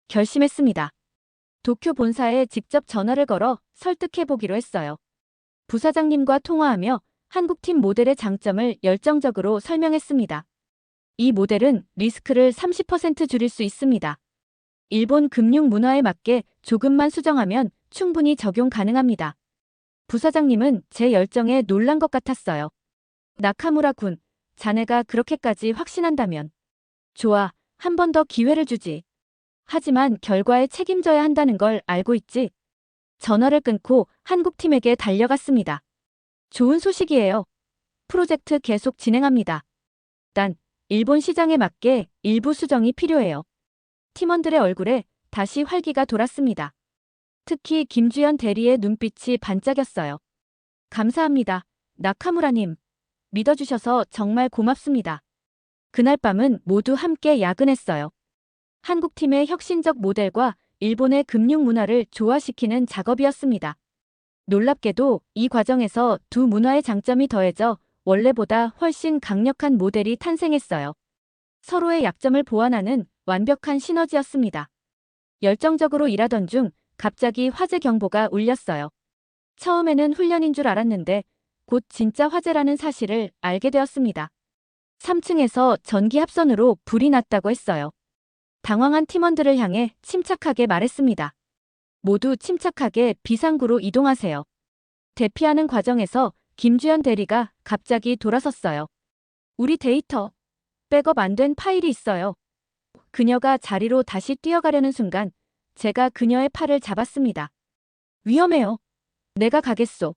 결심했습니다. 도쿄 본사에 직접 전화를 걸어 설득해보기로 했어요. 부사장님과 통화하며 한국팀 모델의 장점을 열정적으로 설명했습니다. 이 모델은 리스크를 30% 줄일 수 있습니다. 일본 금융 문화에 맞게 조금만 수정하면 충분히 적용 가능합니다. 부사장님은 제 열정에 놀란 것 같았어요. 나카무라 군, 자네가 그렇게까지 확신한다면. 좋아, 한 번 더 기회를 주지. 하지만 결과에 책임져야 한다는 걸 알고 있지. 전화를 끊고 한국팀에게 달려갔습니다. 좋은 소식이에요. 프로젝트 계속 진행합니다. 단, 일본 시장에 맞게 일부 수정이 필요해요. 팀원들의 얼굴에 다시 활기가 돌았습니다. 특히 김주현 대리의 눈빛이 반짝였어요. 감사합니다. 나카무라님. 믿어주셔서 정말 고맙습니다. 그날 밤은 모두 함께 야근했어요. 한국팀의 혁신적 모델과 일본의 금융 문화를 조화시키는 작업이었습니다. 놀랍게도 이 과정에서 두 문화의 장점이 더해져 원래보다 훨씬 강력한 모델이 탄생했어요. 서로의 약점을 보완하는 완벽한 시너지였습니다. 열정적으로 일하던 중 갑자기 화재 경보가 울렸어요. 처음에는 훈련인 줄 알았는데 곧 진짜 화재라는 사실을 알게 되었습니다. 3층에서 전기 합선으로 불이 났다고 했어요. 당황한 팀원들을 향해 침착하게 말했습니다. 모두 침착하게 비상구로 이동하세요. 대피하는 과정에서 김주현 대리가 갑자기 돌아섰어요. 우리 데이터, 백업 안 된 파일이 있어요. 그녀가 자리로 다시 뛰어가려는 순간 제가 그녀의 팔을 잡았습니다. 위험해요. 내가 가겠소.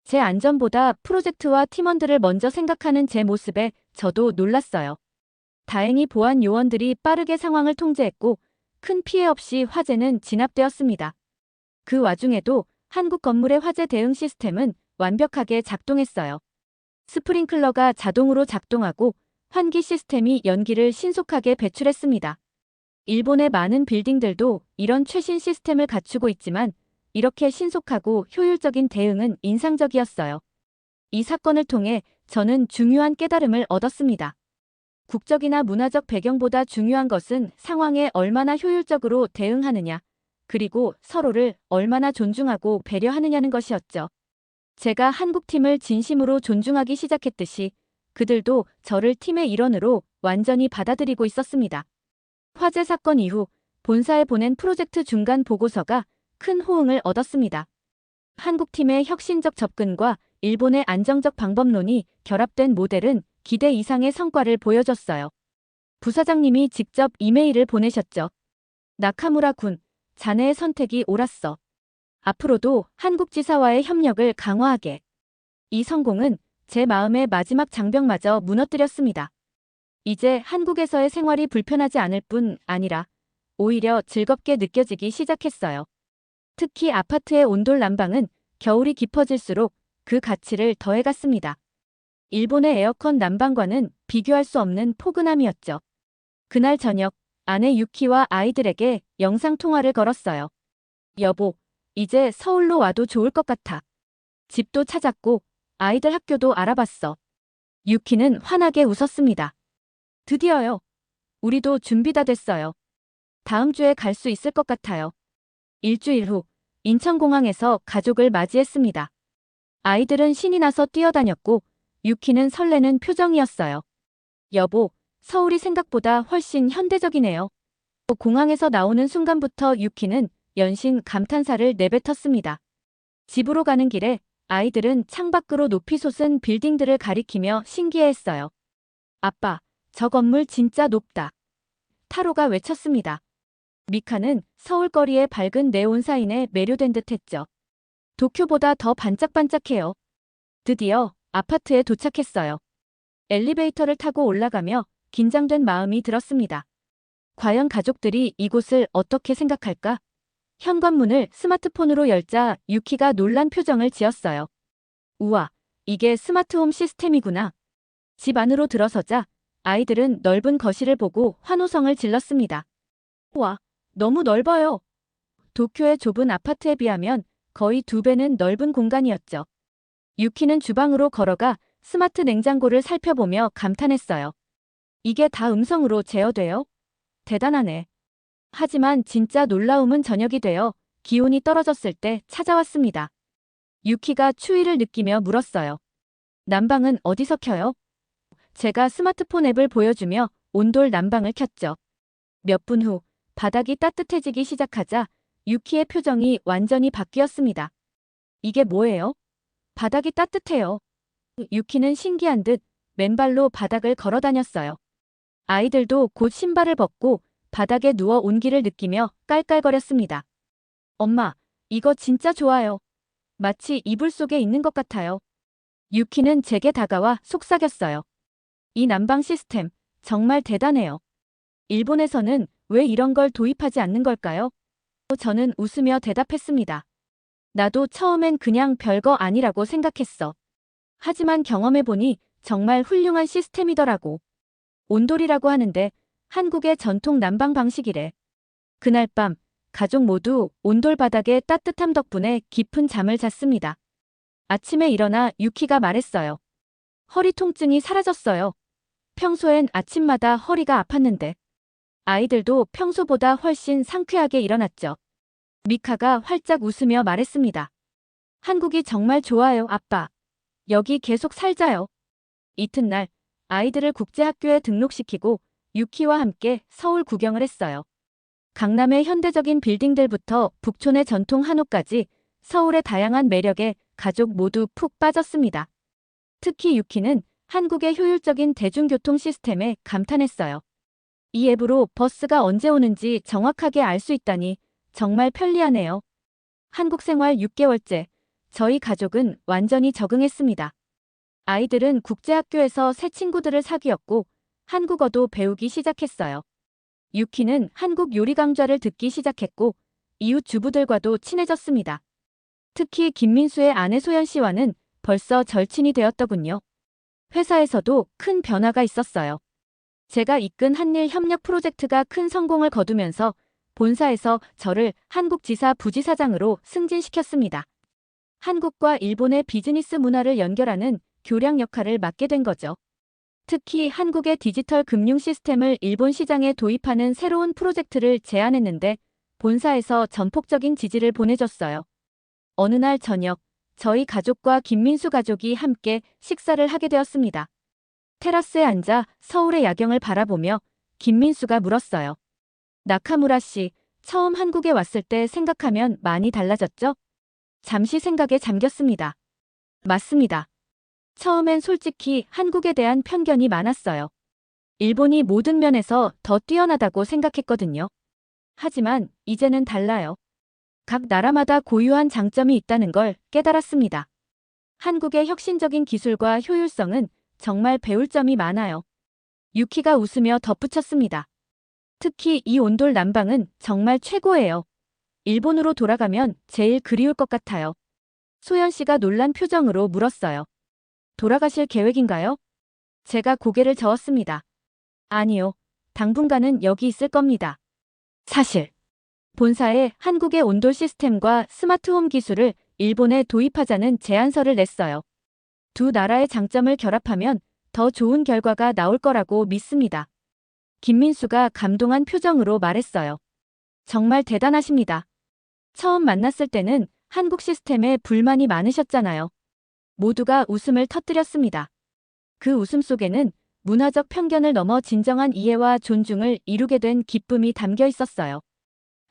제 안전보다 프로젝트와 팀원들을 먼저 생각하는 제 모습에 저도 놀랐어요. 다행히 보안 요원들이 빠르게 상황을 통제했고 큰 피해 없이 화재는 진압되었습니다. 그 와중에도 한국 건물의 화재 대응 시스템은 완벽하게 작동했어요. 스프링클러가 자동으로 작동하고 환기 시스템이 연기를 신속하게 배출했습니다. 일본의 많은 빌딩들도 이런 최신 시스템을 갖추고 있지만 이렇게 신속하고 효율적인 대응은 인상적이었어요. 이 사건을 통해 저는 중요한 깨달음을 얻었습니다. 국적이나 문화적 배경보다 중요한 것은 상황에 얼마나 효율적으로 대응하느냐, 그리고 서로를 얼마나 존중하고 배려하느냐는 것이었죠. 제가 한국팀을 진심으로 존중하기 시작했듯이 그들도 저를 팀의 일원으로 완전히 받아들이고 있었습니다. 화재 사건 이후 본사에 보낸 프로젝트 중간 보고서가 큰 호응을 얻었습니다. 한국팀의 혁신적 접근과 일본의 안정적 방법론이 결합된 모델은 기대 이상의 성과를 보여줬어요. 부사장님이 직접 이메일을 보내셨죠. 나카무라 군, 자네의 선택이 옳았어. 앞으로도 한국지사와의 협력을 강화하게. 이 성공은 제 마음의 마지막 장벽마저 무너뜨렸습니다. 이제 한국에서의 생활이 불편하지 않을 뿐 아니라 오히려 즐겁게 느껴지기 시작했어요. 특히 아파트의 온돌 난방은 겨울이 깊어질수록 그 가치를 더해갔습니다. 일본의 에어컨 난방과는 비교할 수 없는 포근함이었죠. 그날 저녁 아내 유키와 아이들에게 영상통화를 걸었어요. 여보, 이제 서울로 와도 좋을 것 같아. 집도 찾았고 아이들 학교도 알아봤어. 유키는 환하게 웃었습니다. 드디어요. 우리도 준비 다 됐어요. 다음 주에 갈 수 있을 것 같아요. 일주일 후 인천공항에서 가족을 맞이했습니다. 아이들은 신이 나서 뛰어다녔고 유키는 설레는 표정이었어요. 여보, 서울이 생각보다 훨씬 현대적이네요. 공항에서 나오는 순간부터 유키는 연신 감탄사를 내뱉었습니다. 집으로 가는 길에 아이들은 창밖으로 높이 솟은 빌딩들을 가리키며 신기해했어요. 아빠, 저 건물 진짜 높다. 타로가 외쳤습니다. 미카는 서울거리의 밝은 네온 사인에 매료된 듯했죠. 도쿄보다 더 반짝반짝해요. 드디어 아파트에 도착했어요. 엘리베이터를 타고 올라가며 긴장된 마음이 들었습니다. 과연 가족들이 이곳을 어떻게 생각할까? 현관문을 스마트폰으로 열자 유키가 놀란 표정을 지었어요. 우와, 이게 스마트홈 시스템이구나. 집 안으로 들어서자 아이들은 넓은 거실을 보고 환호성을 질렀습니다. 우와, 너무 넓어요. 도쿄의 좁은 아파트에 비하면 거의 2배는 넓은 공간이었죠. 유키는 주방으로 걸어가 스마트 냉장고를 살펴보며 감탄했어요. 이게 다 음성으로 제어돼요? 대단하네. 하지만 진짜 놀라움은 저녁이 되어 기온이 떨어졌을 때 찾아왔습니다. 유키가 추위를 느끼며 물었어요. 난방은 어디서 켜요? 제가 스마트폰 앱을 보여주며 온돌 난방을 켰죠. 몇 분 후 바닥이 따뜻해지기 시작하자 유키의 표정이 완전히 바뀌었습니다. 이게 뭐예요? 바닥이 따뜻해요. 유키는 신기한 듯 맨발로 바닥을 걸어 다녔어요. 아이들도 곧 신발을 벗고 바닥에 누워 온기를 느끼며 깔깔거렸습니다. 엄마, 이거 진짜 좋아요. 마치 이불 속에 있는 것 같아요. 유키는 제게 다가와 속삭였어요. 이 난방 시스템 정말 대단해요. 일본에서는 왜 이런 걸 도입하지 않는 걸까요? 저는 웃으며 대답했습니다. 나도 처음엔 그냥 별거 아니라고 생각했어. 하지만 경험해보니 정말 훌륭한 시스템이더라고. 온돌이라고 하는데 한국의 전통 난방 방식이래. 그날 밤 가족 모두 온돌 바닥의 따뜻함 덕분에 깊은 잠을 잤습니다. 아침에 일어나 유키가 말했어요. 허리 통증이 사라졌어요. 평소엔 아침마다 허리가 아팠는데. 아이들도 평소보다 훨씬 상쾌하게 일어났죠. 미카가 활짝 웃으며 말했습니다. 한국이 정말 좋아요, 아빠. 여기 계속 살자요. 이튿날 아이들을 국제학교에 등록시키고 유키와 함께 서울 구경을 했어요. 강남의 현대적인 빌딩들부터 북촌의 전통 한옥까지 서울의 다양한 매력에 가족 모두 푹 빠졌습니다. 특히 유키는 한국의 효율적인 대중교통 시스템에 감탄했어요. 이 앱으로 버스가 언제 오는지 정확하게 알 수 있다니 정말 편리하네요. 한국 생활 6개월째, 저희 가족은 완전히 적응했습니다. 아이들은 국제학교에서 새 친구들을 사귀었고 한국어도 배우기 시작했어요. 유키는 한국 요리 강좌를 듣기 시작했고 이웃 주부들과도 친해졌습니다. 특히 김민수의 아내 소연 씨와는 벌써 절친이 되었더군요. 회사에서도 큰 변화가 있었어요. 제가 이끈 한일 협력 프로젝트가 큰 성공을 거두면서 본사에서 저를 한국지사 부지사장으로 승진시켰습니다. 한국과 일본의 비즈니스 문화를 연결하는 교량 역할을 맡게 된 거죠. 특히 한국의 디지털 금융 시스템을 일본 시장에 도입하는 새로운 프로젝트를 제안했는데 본사에서 전폭적인 지지를 보내줬어요. 어느 날 저녁, 저희 가족과 김민수 가족이 함께 식사를 하게 되었습니다. 테라스에 앉아 서울의 야경을 바라보며 김민수가 물었어요. 나카무라 씨, 처음 한국에 왔을 때 생각하면 많이 달라졌죠? 잠시 생각에 잠겼습니다. 맞습니다. 처음엔 솔직히 한국에 대한 편견이 많았어요. 일본이 모든 면에서 더 뛰어나다고 생각했거든요. 하지만 이제는 달라요. 각 나라마다 고유한 장점이 있다는 걸 깨달았습니다. 한국의 혁신적인 기술과 효율성은 정말 배울 점이 많아요. 유키가 웃으며 덧붙였습니다. 특히 이 온돌 난방은 정말 최고예요. 일본으로 돌아가면 제일 그리울 것 같아요. 소연 씨가 놀란 표정으로 물었어요. 돌아가실 계획인가요? 제가 고개를 저었습니다. 아니요. 당분간은 여기 있을 겁니다. 사실 본사에 한국의 온돌 시스템과 스마트홈 기술을 일본에 도입하자는 제안서를 냈어요. 두 나라의 장점을 결합하면 더 좋은 결과가 나올 거라고 믿습니다. 김민수가 감동한 표정으로 말했어요. 정말 대단하십니다. 처음 만났을 때는 한국 시스템에 불만이 많으셨잖아요. 모두가 웃음을 터뜨렸습니다. 그 웃음 속에는 문화적 편견을 넘어 진정한 이해와 존중을 이루게 된 기쁨이 담겨 있었어요.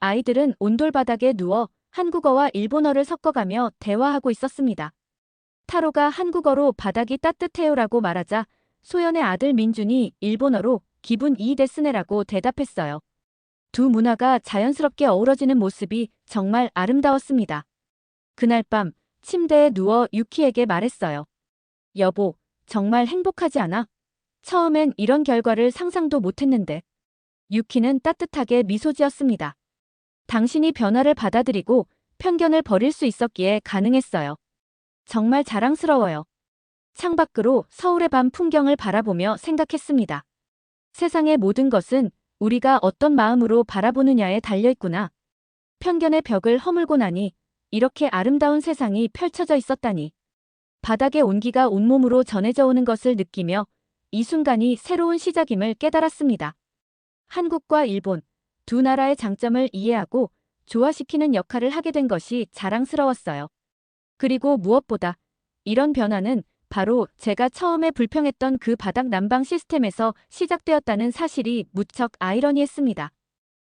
아이들은 온돌 바닥에 누워 한국어와 일본어를 섞어가며 대화하고 있었습니다. 타로가 한국어로 바닥이 따뜻해요라고 말하자 소연의 아들 민준이 일본어로 기분 이 데스네라고 대답했어요. 두 문화가 자연스럽게 어우러지는 모습이 정말 아름다웠습니다. 그날 밤 침대에 누워 유키에게 말했어요. 여보, 정말 행복하지 않아? 처음엔 이런 결과를 상상도 못했는데. 유키는 따뜻하게 미소 지었습니다. 당신이 변화를 받아들이고 편견을 버릴 수 있었기에 가능했어요. 정말 자랑스러워요. 창밖으로 서울의 밤 풍경을 바라보며 생각했습니다. 세상의 모든 것은 우리가 어떤 마음으로 바라보느냐에 달려있구나. 편견의 벽을 허물고 나니 이렇게 아름다운 세상이 펼쳐져 있었다니. 바닥의 온기가 온몸으로 전해져 오는 것을 느끼며 이 순간이 새로운 시작임을 깨달았습니다. 한국과 일본, 두 나라의 장점을 이해하고 조화시키는 역할을 하게 된 것이 자랑스러웠어요. 그리고 무엇보다 이런 변화는 바로 제가 처음에 불평했던 그 바닥 난방 시스템에서 시작되었다는 사실이 무척 아이러니했습니다.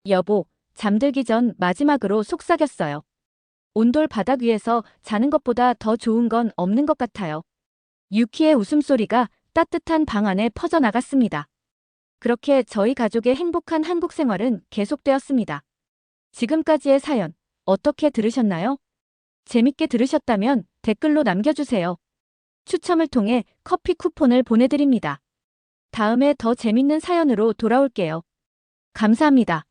여보, 잠들기 전 마지막으로 속삭였어요. 온돌 바닥 위에서 자는 것보다 더 좋은 건 없는 것 같아요. 유키의 웃음소리가 따뜻한 방 안에 퍼져나갔습니다. 그렇게 저희 가족의 행복한 한국 생활은 계속되었습니다. 지금까지의 사연 어떻게 들으셨나요? 재밌게 들으셨다면 댓글로 남겨주세요. 추첨을 통해 커피 쿠폰을 보내드립니다. 다음에 더 재밌는 사연으로 돌아올게요. 감사합니다.